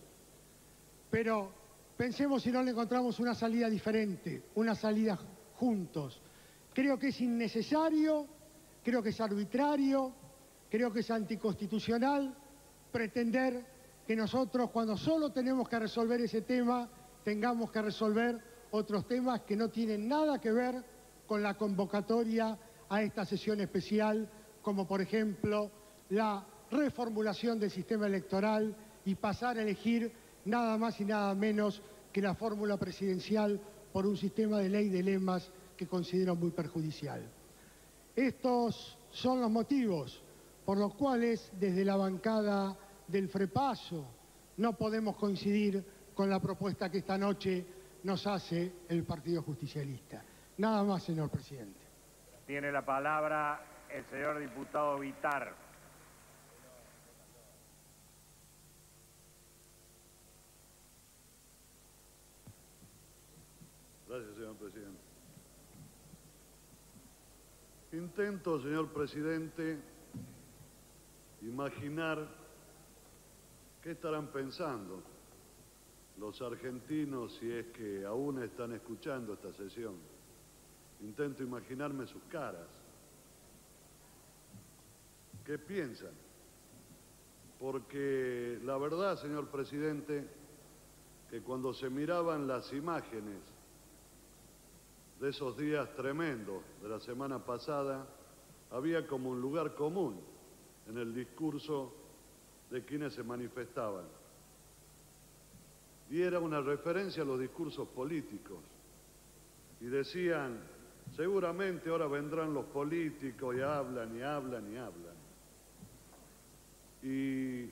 Pero pensemos si no le encontramos una salida diferente, una salida juntos. Creo que es innecesario, creo que es arbitrario, creo que es anticonstitucional pretender que nosotros, cuando solo tenemos que resolver ese tema, tengamos que resolver otros temas que no tienen nada que ver con la convocatoria a esta sesión especial, como por ejemplo la reformulación del sistema electoral y pasar a elegir nada más y nada menos que la fórmula presidencial por un sistema de ley de lemas que considero muy perjudicial. Estos son los motivos por los cuales desde la bancada del FREPASO no podemos coincidir con la propuesta que esta noche nos hace el Partido Justicialista. Nada más, señor presidente. Tiene la palabra el señor diputado Vitar. Gracias, señor presidente. Intento, señor presidente, imaginar qué estarán pensando los argentinos si es que aún están escuchando esta sesión. Intento imaginarme sus caras. ¿Qué piensan? Porque la verdad, señor presidente, que cuando se miraban las imágenes de esos días tremendos de la semana pasada, había como un lugar común en el discurso de quienes se manifestaban. Y era una referencia a los discursos políticos. Y decían, seguramente ahora vendrán los políticos y hablan y hablan y hablan. Y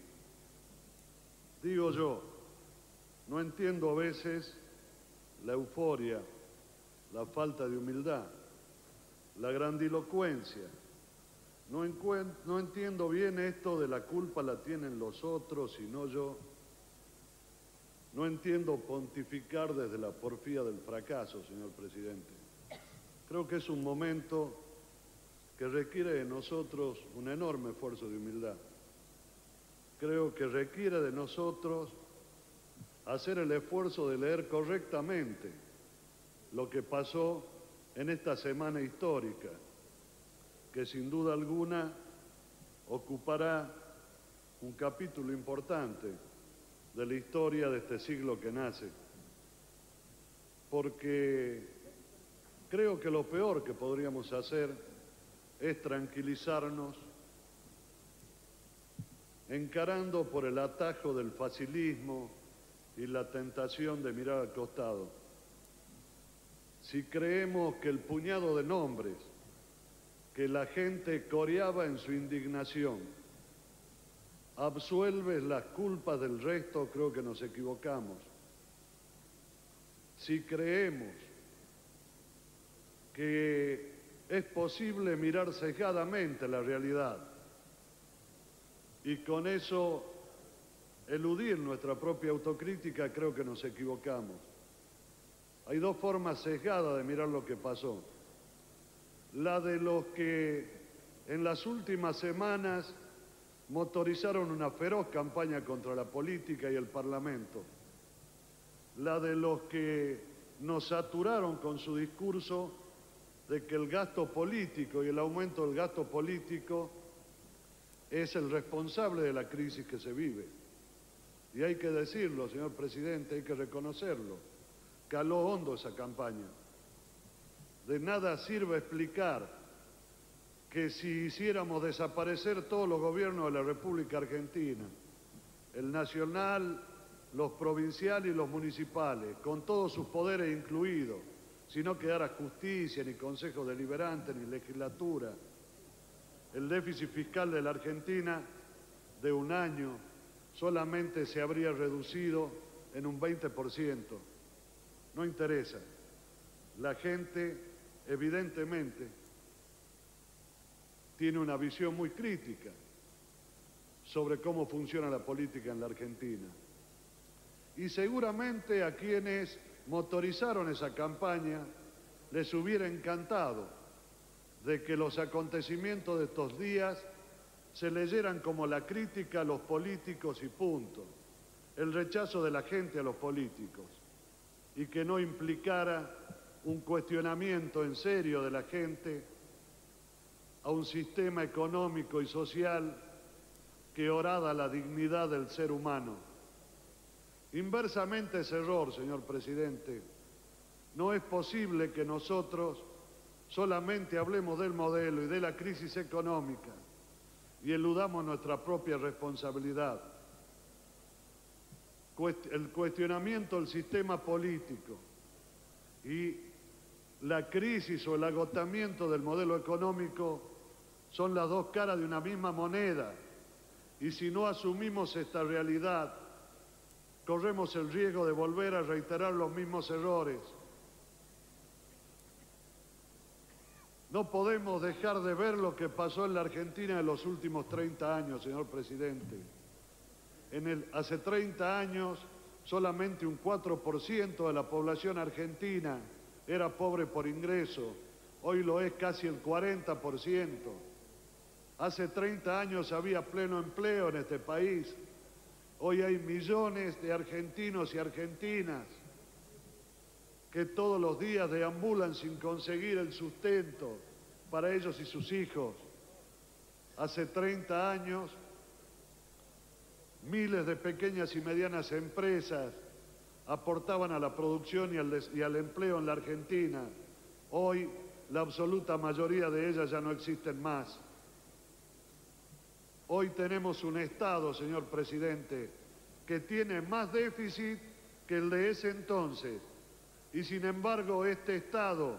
digo yo, no entiendo a veces la euforia, la falta de humildad, la grandilocuencia. No entiendo bien esto de la culpa la tienen los otros y no yo. No entiendo pontificar desde la porfía del fracaso, señor presidente. Creo que es un momento que requiere de nosotros un enorme esfuerzo de humildad. Creo que requiere de nosotros hacer el esfuerzo de leer correctamente lo que pasó en esta semana histórica, que sin duda alguna ocupará un capítulo importante de la historia de este siglo que nace, porque creo que lo peor que podríamos hacer es tranquilizarnos encarando por el atajo del facilismo y la tentación de mirar al costado. Si creemos que el puñado de nombres que la gente coreaba en su indignación absuelve las culpas del resto, creo que nos equivocamos. Si creemos que es posible mirar sesgadamente la realidad y con eso eludir nuestra propia autocrítica, creo que nos equivocamos. Hay dos formas sesgadas de mirar lo que pasó. La de los que en las últimas semanas motorizaron una feroz campaña contra la política y el Parlamento. La de los que nos saturaron con su discurso de que el gasto político y el aumento del gasto político es el responsable de la crisis que se vive. Y hay que decirlo, señor presidente, hay que reconocerlo. Caló hondo esa campaña. De nada sirve explicar que si hiciéramos desaparecer todos los gobiernos de la República Argentina, el nacional, los provinciales y los municipales, con todos sus poderes incluidos, si no quedara justicia, ni consejo deliberante, ni legislatura, el déficit fiscal de la Argentina de un año solamente se habría reducido en un 20%. No interesa. La gente, evidentemente, tiene una visión muy crítica sobre cómo funciona la política en la Argentina. Y seguramente a quienes motorizaron esa campaña les hubiera encantado de que los acontecimientos de estos días se leyeran como la crítica a los políticos y punto, el rechazo de la gente a los políticos, y que no implicara un cuestionamiento en serio de la gente a un sistema económico y social que horada la dignidad del ser humano. Inversamente ese error, señor presidente. No es posible que nosotros solamente hablemos del modelo y de la crisis económica y eludamos nuestra propia responsabilidad. El cuestionamiento del sistema político y la crisis o el agotamiento del modelo económico son las dos caras de una misma moneda, y si no asumimos esta realidad, corremos el riesgo de volver a reiterar los mismos errores. No podemos dejar de ver lo que pasó en la Argentina en los últimos 30 años, señor presidente. Hace 30 años, solamente un 4% de la población argentina era pobre por ingreso. Hoy lo es casi el 40%. Hace 30 años había pleno empleo en este país. Hoy hay millones de argentinos y argentinas que todos los días deambulan sin conseguir el sustento para ellos y sus hijos. Hace 30 años, miles de pequeñas y medianas empresas aportaban a la producción y al empleo en la Argentina. Hoy, la absoluta mayoría de ellas ya no existen más. Hoy tenemos un Estado, señor presidente, que tiene más déficit que el de ese entonces. Y sin embargo, este Estado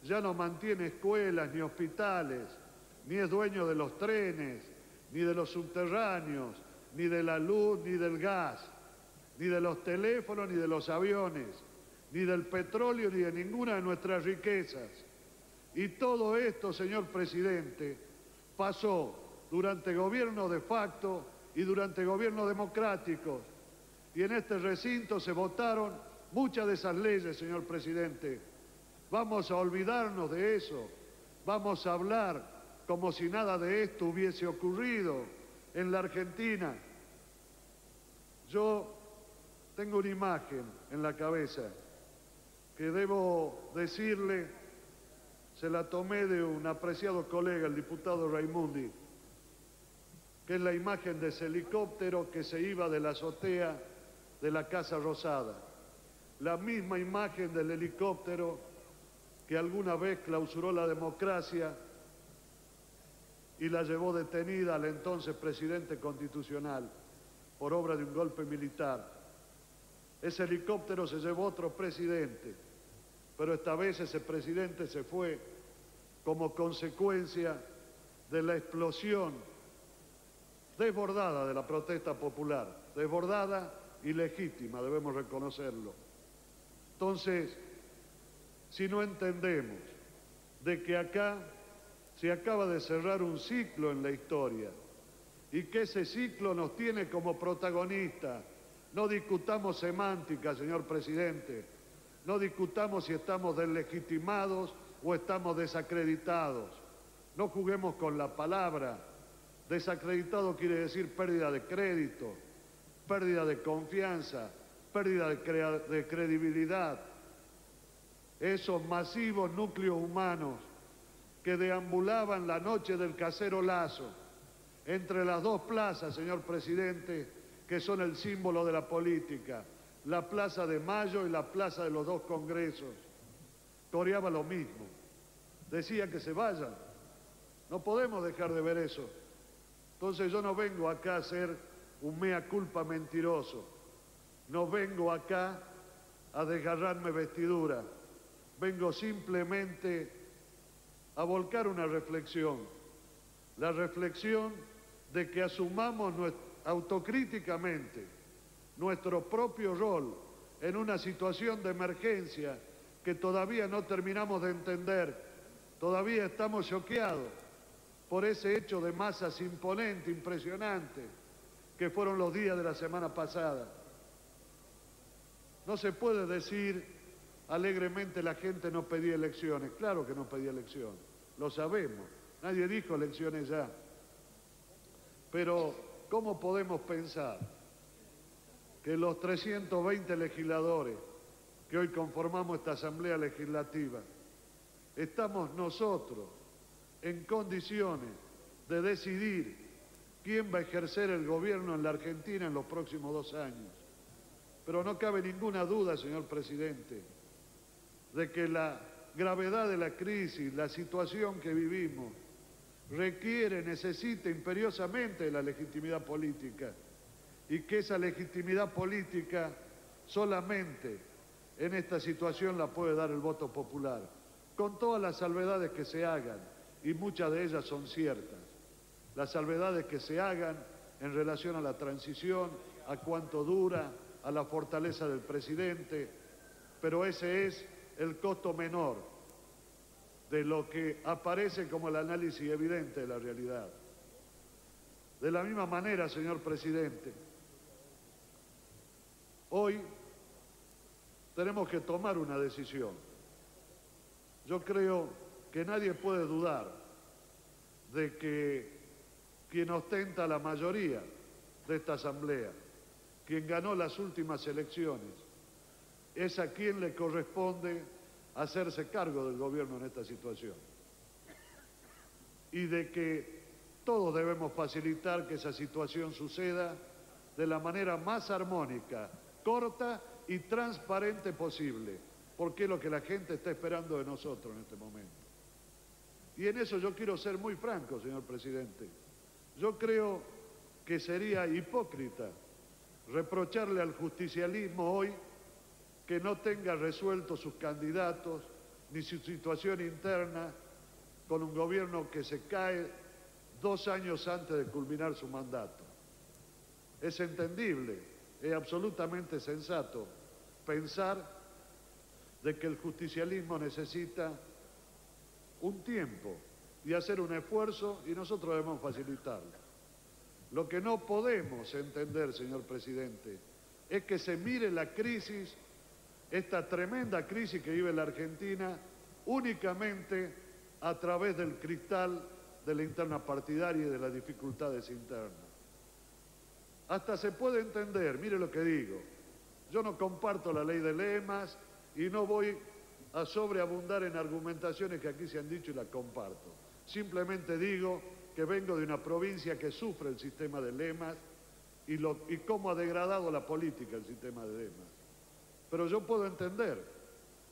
ya no mantiene escuelas ni hospitales, ni es dueño de los trenes, ni de los subterráneos, ni de la luz, ni del gas, ni de los teléfonos, ni de los aviones, ni del petróleo, ni de ninguna de nuestras riquezas. Y todo esto, señor presidente, pasó durante gobiernos de facto y durante gobiernos democráticos. Y en este recinto se votaron muchas de esas leyes, señor presidente. Vamos a olvidarnos de eso. Vamos a hablar como si nada de esto hubiese ocurrido en la Argentina. Yo tengo una imagen en la cabeza que debo decirle, se la tomé de un apreciado colega, el diputado Raimundi. que es la imagen de ese helicóptero que se iba de la azotea de la Casa Rosada. La misma imagen del helicóptero que alguna vez clausuró la democracia y la llevó detenida al entonces presidente constitucional por obra de un golpe militar. Ese helicóptero se llevó otro presidente, pero esta vez ese presidente se fue como consecuencia de la explosión desbordada de la protesta popular, desbordada y legítima, debemos reconocerlo. Entonces, si no entendemos de que acá se acaba de cerrar un ciclo en la historia y que ese ciclo nos tiene como protagonistas, no discutamos semántica, señor presidente, no discutamos si estamos deslegitimados o estamos desacreditados, no juguemos con la palabra. Desacreditado quiere decir pérdida de crédito, pérdida de confianza, pérdida de credibilidad. Esos masivos núcleos humanos que deambulaban la noche del Casero Lazo entre las dos plazas, señor presidente, que son el símbolo de la política, la Plaza de Mayo y la Plaza de los dos Congresos, coreaba lo mismo. Decía que se vayan. No podemos dejar de ver eso. Entonces yo no vengo acá a hacer un mea culpa mentiroso. No vengo acá a desgarrarme vestidura. Vengo simplemente a volcar una reflexión. La reflexión de que asumamos autocríticamente nuestro propio rol en una situación de emergencia que todavía no terminamos de entender. Todavía estamos choqueados por ese hecho de masas imponente, impresionante, que fueron los días de la semana pasada. No se puede decir alegremente la gente no pedía elecciones. Claro que no pedía elecciones, lo sabemos. Nadie dijo elecciones ya. Pero, ¿cómo podemos pensar que los 320 legisladores que hoy conformamos esta Asamblea Legislativa, estamos nosotros en condiciones de decidir quién va a ejercer el gobierno en la Argentina en los próximos 2 años? Pero no cabe ninguna duda, señor presidente, de que la gravedad de la crisis, la situación que vivimos, necesita imperiosamente la legitimidad política, y que esa legitimidad política solamente en esta situación la puede dar el voto popular, con todas las salvedades que se hagan, y muchas de ellas son ciertas. Las salvedades que se hagan en relación a la transición, a cuánto dura, a la fortaleza del presidente, pero ese es el costo menor de lo que aparece como el análisis evidente de la realidad. De la misma manera, señor presidente, hoy tenemos que tomar una decisión. Yo creo que nadie puede dudar de que quien ostenta la mayoría de esta Asamblea, quien ganó las últimas elecciones, es a quien le corresponde hacerse cargo del gobierno en esta situación. Y de que todos debemos facilitar que esa situación suceda de la manera más armónica, corta y transparente posible, porque es lo que la gente está esperando de nosotros en este momento. Y en eso yo quiero ser muy franco, señor presidente. Yo creo que sería hipócrita reprocharle al justicialismo hoy que no tenga resueltos sus candidatos ni su situación interna con un gobierno que se cae 2 años antes de culminar su mandato. Es entendible, es absolutamente sensato pensar de que el justicialismo necesita un tiempo y hacer un esfuerzo, y nosotros debemos facilitarlo. Lo que no podemos entender, señor presidente, es que se mire la crisis, esta tremenda crisis que vive la Argentina, únicamente a través del cristal de la interna partidaria y de las dificultades internas. Hasta se puede entender, mire lo que digo, yo no comparto la ley de lemas y no voy a sobreabundar en argumentaciones que aquí se han dicho y las comparto. Simplemente digo porque vengo de una provincia que sufre el sistema de lemas y cómo ha degradado la política el sistema de lemas. Pero yo puedo entender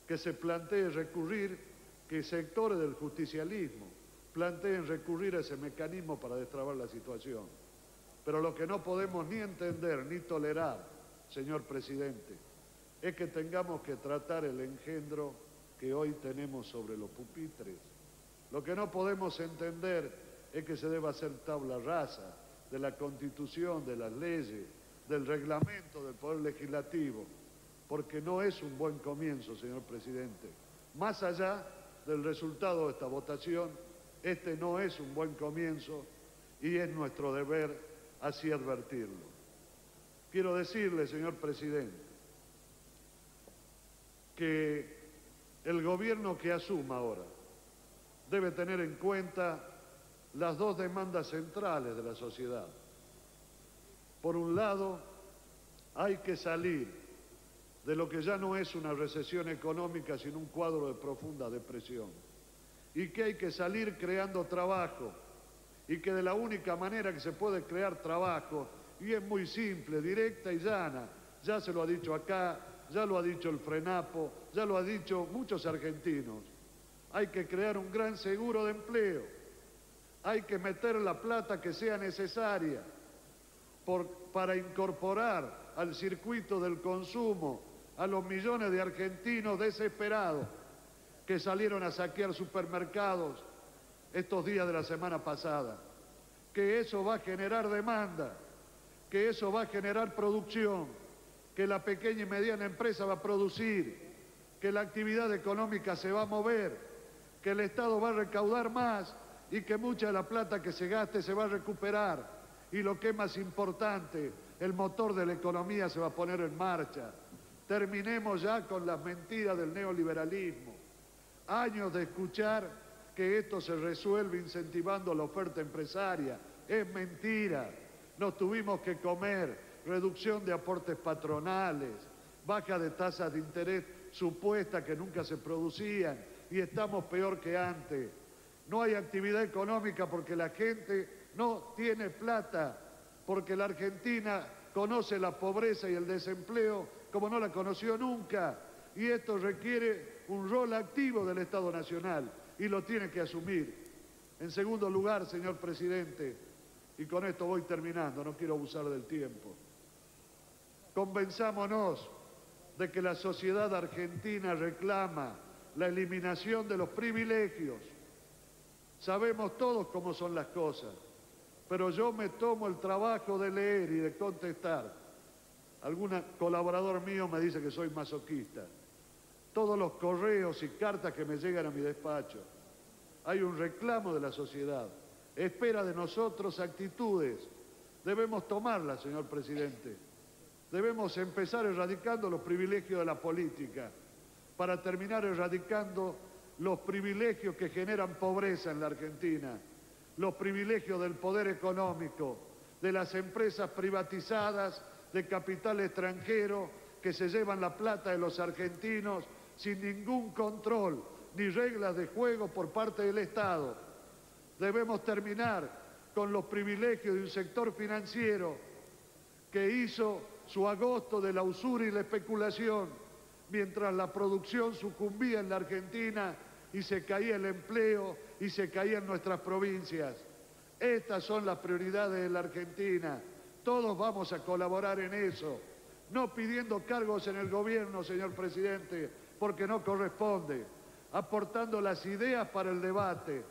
que se plantee recurrir, que sectores del justicialismo planteen recurrir a ese mecanismo para destrabar la situación. Pero lo que no podemos ni entender ni tolerar, señor presidente, es que tengamos que tratar el engendro que hoy tenemos sobre los pupitres. Lo que no podemos entender es que se deba hacer tabla rasa de la Constitución, de las leyes, del reglamento del Poder Legislativo, porque no es un buen comienzo, señor presidente. Más allá del resultado de esta votación, este no es un buen comienzo y es nuestro deber así advertirlo. Quiero decirle, señor presidente, que el gobierno que asuma ahora debe tener en cuenta las dos demandas centrales de la sociedad. Por un lado, hay que salir de lo que ya no es una recesión económica, sino un cuadro de profunda depresión. Y que hay que salir creando trabajo, y que de la única manera que se puede crear trabajo, y es muy simple, directa y llana, ya se lo ha dicho acá, ya lo ha dicho el FRENAPO, ya lo ha dicho muchos argentinos, hay que crear un gran seguro de empleo, hay que meter la plata que sea necesaria para incorporar al circuito del consumo a los millones de argentinos desesperados que salieron a saquear supermercados estos días de la semana pasada, que eso va a generar demanda, que eso va a generar producción, que la pequeña y mediana empresa va a producir, que la actividad económica se va a mover, que el Estado va a recaudar más y que mucha de la plata que se gaste se va a recuperar. Y lo que es más importante, el motor de la economía se va a poner en marcha. Terminemos ya con las mentiras del neoliberalismo. Años de escuchar que esto se resuelve incentivando la oferta empresaria. Es mentira. Nos tuvimos que comer reducción de aportes patronales, baja de tasas de interés supuestas que nunca se producían y estamos peor que antes. No hay actividad económica porque la gente no tiene plata, porque la Argentina conoce la pobreza y el desempleo como no la conoció nunca, y esto requiere un rol activo del Estado Nacional y lo tiene que asumir. En segundo lugar, señor presidente, y con esto voy terminando, no quiero abusar del tiempo, convenzámonos de que la sociedad argentina reclama la eliminación de los privilegios. Sabemos todos cómo son las cosas, pero yo me tomo el trabajo de leer y de contestar. Algún colaborador mío me dice que soy masoquista. Todos los correos y cartas que me llegan a mi despacho, hay un reclamo de la sociedad. Espera de nosotros actitudes. Debemos tomarlas, señor presidente. Debemos empezar erradicando los privilegios de la política para terminar erradicando los privilegios que generan pobreza en la Argentina, los privilegios del poder económico, de las empresas privatizadas, de capital extranjero que se llevan la plata de los argentinos sin ningún control ni reglas de juego por parte del Estado. Debemos terminar con los privilegios de un sector financiero que hizo su agosto de la usura y la especulación, mientras la producción sucumbía en la Argentina y se caía el empleo y se caían nuestras provincias. Estas son las prioridades de la Argentina. Todos vamos a colaborar en eso, no pidiendo cargos en el gobierno, señor presidente, porque no corresponde, aportando las ideas para el debate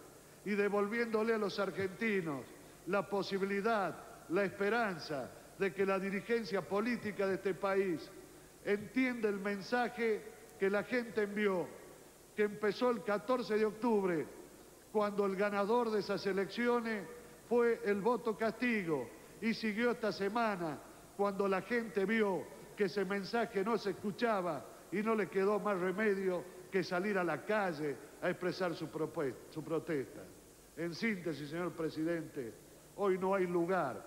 y devolviéndole a los argentinos la posibilidad, la esperanza de que la dirigencia política de este país entienda el mensaje que la gente envió, que empezó el 14 de octubre, cuando el ganador de esas elecciones fue el voto castigo, y siguió esta semana, cuando la gente vio que ese mensaje no se escuchaba y no le quedó más remedio que salir a la calle a expresar su protesta. En síntesis, señor presidente, hoy no hay lugar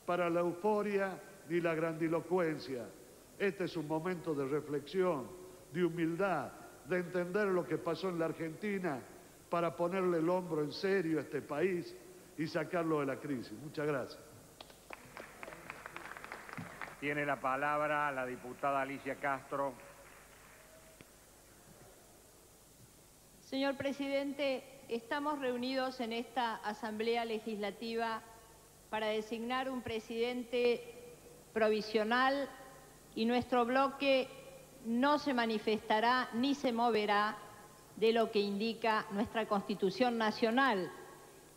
para la euforia ni la grandilocuencia. Este es un momento de reflexión, de humildad, de entender lo que pasó en la Argentina para ponerle el hombro en serio a este país y sacarlo de la crisis. Muchas gracias. Tiene la palabra la diputada Alicia Castro. Señor presidente, estamos reunidos en esta Asamblea Legislativa para designar un presidente provisional y nuestro bloque no se manifestará ni se moverá de lo que indica nuestra Constitución Nacional.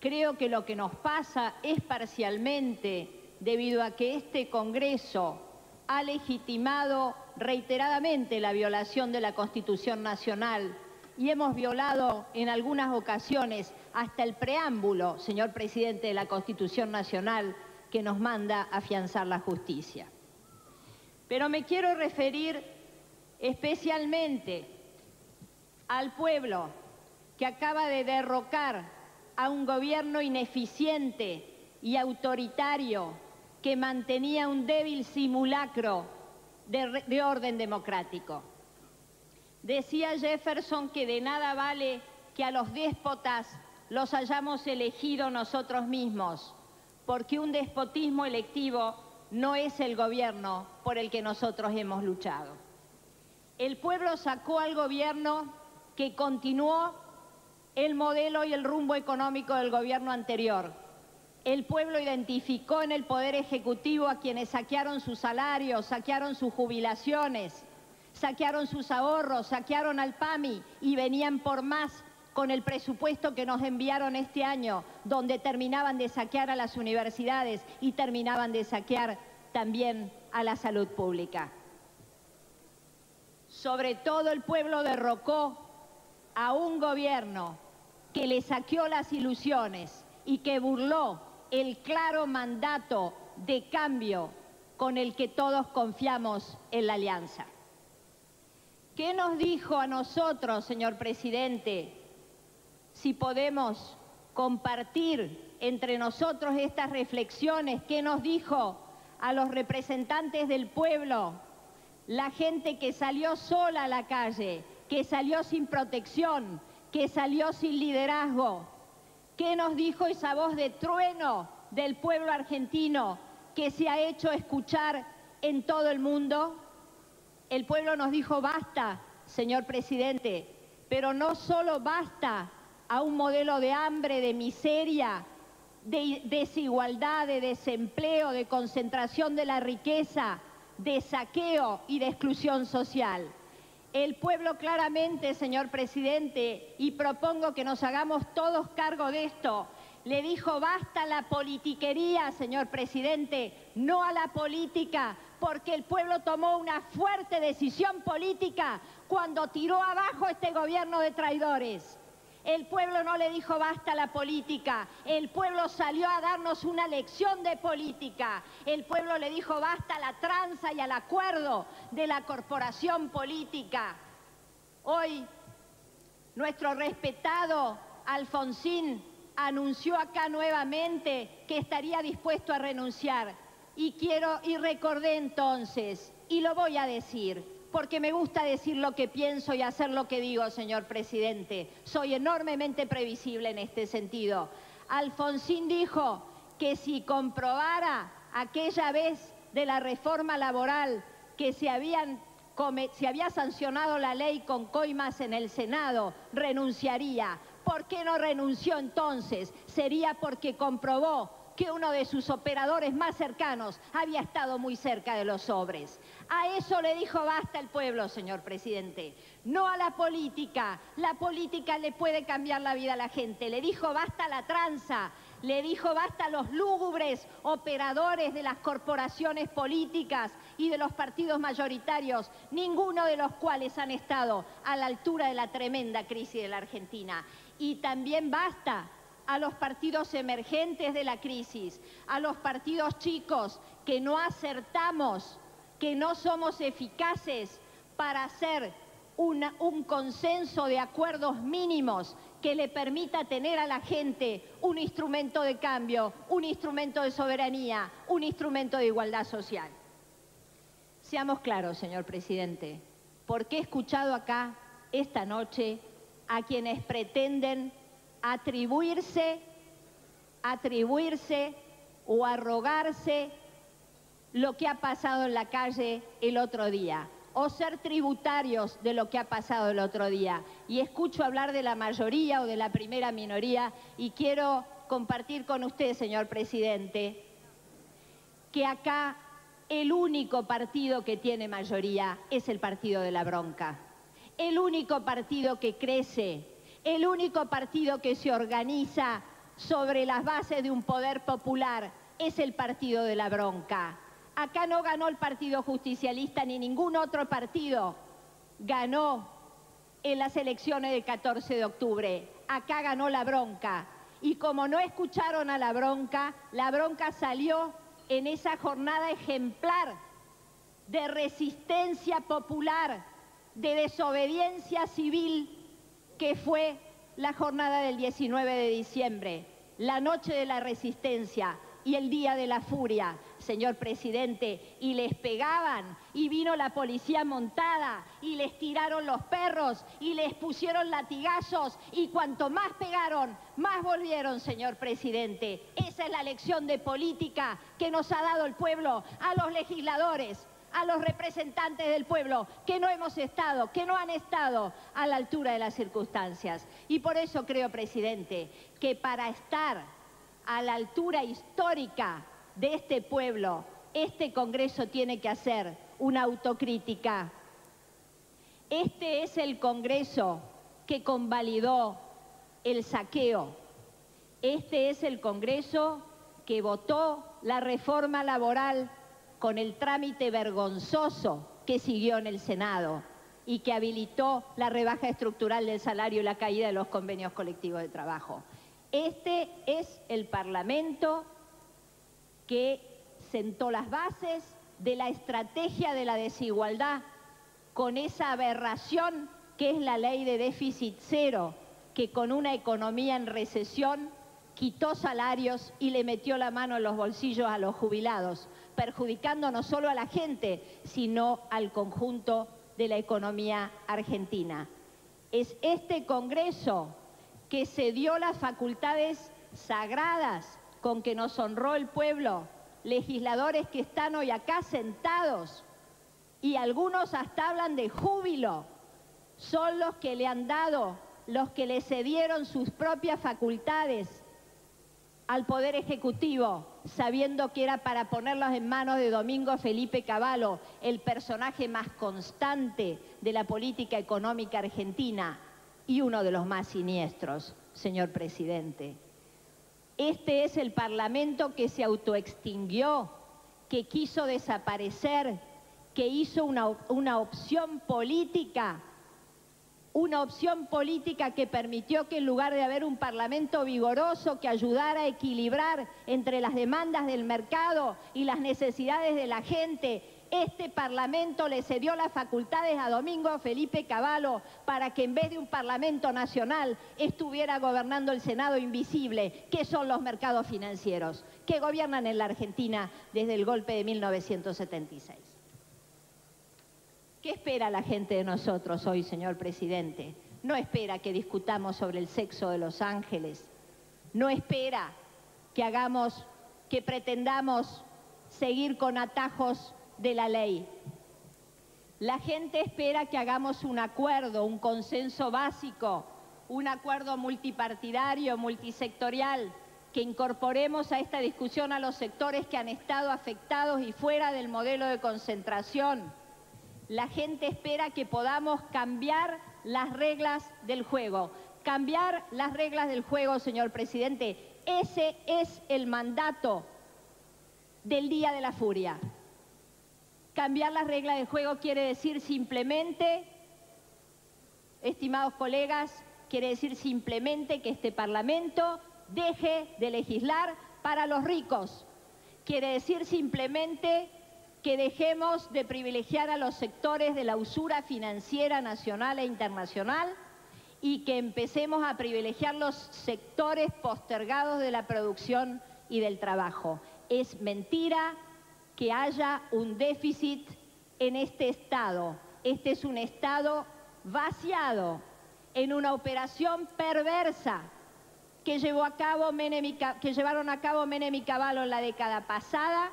Creo que lo que nos pasa es parcialmente debido a que este Congreso ha legitimado reiteradamente la violación de la Constitución Nacional y hemos violado en algunas ocasiones hasta el preámbulo, señor presidente, de la Constitución Nacional que nos manda afianzar la justicia. Pero me quiero referir especialmente al pueblo que acaba de derrocar a un gobierno ineficiente y autoritario que mantenía un débil simulacro de orden democrático. Decía Jefferson que de nada vale que a los déspotas los hayamos elegido nosotros mismos, porque un despotismo electivo no es el gobierno por el que nosotros hemos luchado. El pueblo sacó al gobierno que continuó el modelo y el rumbo económico del gobierno anterior. El pueblo identificó en el Poder Ejecutivo a quienes saquearon sus salarios, saquearon sus jubilaciones, saquearon sus ahorros, saquearon al PAMI y venían por más con el presupuesto que nos enviaron este año, donde terminaban de saquear a las universidades y terminaban de saquear también a la salud pública. Sobre todo el pueblo derrocó a un gobierno que le saqueó las ilusiones y que burló el claro mandato de cambio con el que todos confiamos en la alianza. ¿Qué nos dijo a nosotros, señor presidente, si podemos compartir entre nosotros estas reflexiones? ¿Qué nos dijo a los representantes del pueblo, la gente que salió sola a la calle, que salió sin protección, que salió sin liderazgo? ¿Qué nos dijo esa voz de trueno del pueblo argentino que se ha hecho escuchar en todo el mundo? El pueblo nos dijo basta, señor presidente, pero no solo basta a un modelo de hambre, de miseria, de desigualdad, de desempleo, de concentración de la riqueza, de saqueo y de exclusión social. El pueblo claramente, señor presidente, y propongo que nos hagamos todos cargo de esto, le dijo basta a la politiquería, señor presidente, no a la política, porque el pueblo tomó una fuerte decisión política cuando tiró abajo este gobierno de traidores. El pueblo no le dijo basta a la política, el pueblo salió a darnos una lección de política. El pueblo le dijo basta a la tranza y al acuerdo de la corporación política. Hoy, nuestro respetado Alfonsín anunció acá nuevamente que estaría dispuesto a renunciar. Y recordé entonces, y lo voy a decir, porque me gusta decir lo que pienso y hacer lo que digo, señor presidente. Soy enormemente previsible en este sentido. Alfonsín dijo que si comprobara aquella vez de la reforma laboral que se había sancionado la ley con coimas en el Senado, renunciaría. ¿Por qué no renunció entonces? Sería porque comprobó que uno de sus operadores más cercanos había estado muy cerca de los sobres. A eso le dijo basta el pueblo, señor presidente. No a la política. La política le puede cambiar la vida a la gente. Le dijo basta a la tranza. Le dijo basta a los lúgubres operadores de las corporaciones políticas y de los partidos mayoritarios, ninguno de los cuales han estado a la altura de la tremenda crisis de la Argentina. Y también basta a los partidos emergentes de la crisis, a los partidos chicos que no acertamos, que no somos eficaces para hacer un consenso de acuerdos mínimos que le permita tener a la gente un instrumento de cambio, un instrumento de soberanía, un instrumento de igualdad social. Seamos claros, señor presidente, porque he escuchado acá esta noche a quienes pretenden atribuirse atribuirse o arrogarse lo que ha pasado en la calle el otro día, o ser tributarios de lo que ha pasado el otro día. Y escucho hablar de la mayoría o de la primera minoría, y quiero compartir con usted, señor presidente, que acá el único partido que tiene mayoría es el partido de la bronca. El único partido que crece, el único partido que se organiza sobre las bases de un poder popular es el partido de la bronca. Acá no ganó el Partido Justicialista ni ningún otro partido ganó en las elecciones del 14 de octubre. Acá ganó la bronca. Y como no escucharon a la bronca salió en esa jornada ejemplar de resistencia popular, de desobediencia civil, que fue la jornada del 19 de diciembre, la noche de la resistencia y el día de la furia, señor presidente, y les pegaban, y vino la policía montada, y les tiraron los perros, y les pusieron latigazos, y cuanto más pegaron, más volvieron, señor presidente. Esa es la lección de política que nos ha dado el pueblo a los legisladores, a los representantes del pueblo, que no hemos estado, que no han estado a la altura de las circunstancias. Y por eso creo, presidente, que para estar a la altura histórica de este pueblo, este Congreso tiene que hacer una autocrítica. Este es el Congreso que convalidó el saqueo. Este es el Congreso que votó la reforma laboral con el trámite vergonzoso que siguió en el Senado y que habilitó la rebaja estructural del salario y la caída de los convenios colectivos de trabajo. Este es el Parlamento que sentó las bases de la estrategia de la desigualdad con esa aberración que es la ley de déficit cero, que con una economía en recesión quitó salarios y le metió la mano en los bolsillos a los jubilados, perjudicando no solo a la gente, sino al conjunto de la economía argentina. Es este Congreso que se dio las facultades sagradas con que nos honró el pueblo, legisladores que están hoy acá sentados, y algunos hasta hablan de júbilo, son los que le han dado, los que le cedieron sus propias facultades al Poder Ejecutivo, sabiendo que era para ponerlos en manos de Domingo Felipe Cavallo, el personaje más constante de la política económica argentina y uno de los más siniestros, señor presidente. Este es el Parlamento que se autoextinguió, que quiso desaparecer, que hizo una opción política que permitió que en lugar de haber un Parlamento vigoroso que ayudara a equilibrar entre las demandas del mercado y las necesidades de la gente, este Parlamento le cedió las facultades a Domingo Felipe Cavallo para que en vez de un Parlamento nacional estuviera gobernando el Senado invisible, que son los mercados financieros, que gobiernan en la Argentina desde el golpe de 1976. ¿Qué espera la gente de nosotros hoy, señor presidente? No espera que discutamos sobre el sexo de los ángeles. No espera que pretendamos seguir con atajos de la ley. La gente espera que hagamos un acuerdo, un consenso básico, un acuerdo multipartidario, multisectorial, que incorporemos a esta discusión a los sectores que han estado afectados y fuera del modelo de concentración. La gente espera que podamos cambiar las reglas del juego. Cambiar las reglas del juego, señor presidente, ese es el mandato del Día de la Furia. Cambiar las reglas del juego quiere decir simplemente, estimados colegas, quiere decir simplemente que este Parlamento deje de legislar para los ricos. Quiere decir simplemente que dejemos de privilegiar a los sectores de la usura financiera nacional e internacional y que empecemos a privilegiar los sectores postergados de la producción y del trabajo. Es mentira que haya un déficit en este Estado. Este es un Estado vaciado en una operación perversa que llevaron a cabo Menem y Cavallo en la década pasada,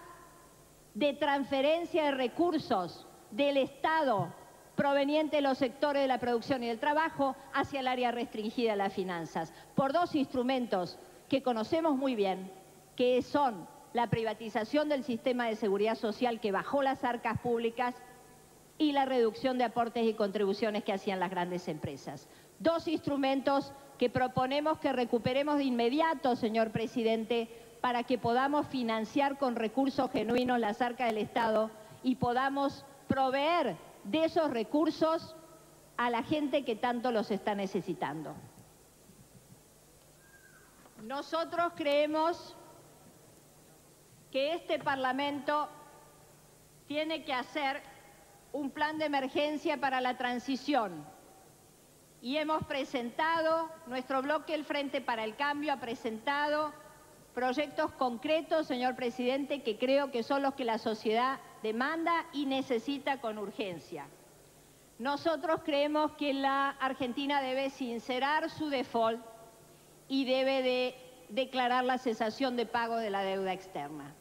de transferencia de recursos del Estado proveniente de los sectores de la producción y del trabajo hacia el área restringida de las finanzas, por dos instrumentos que conocemos muy bien, que son la privatización del sistema de seguridad social que bajó las arcas públicas y la reducción de aportes y contribuciones que hacían las grandes empresas. Dos instrumentos que proponemos que recuperemos de inmediato, señor presidente, para que podamos financiar con recursos genuinos las arcas del Estado y podamos proveer de esos recursos a la gente que tanto los está necesitando. Nosotros creemos que este Parlamento tiene que hacer un plan de emergencia para la transición y hemos presentado, nuestro bloque El Frente para el Cambio ha presentado proyectos concretos, señor presidente, que creo que son los que la sociedad demanda y necesita con urgencia. Nosotros creemos que la Argentina debe sincerar su default y debe de declarar la cesación de pago de la deuda externa.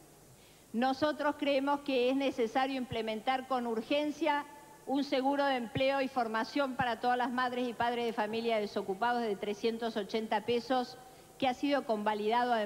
Nosotros creemos que es necesario implementar con urgencia un seguro de empleo y formación para todas las madres y padres de familia desocupados de 380 pesos, que ha sido convalidado además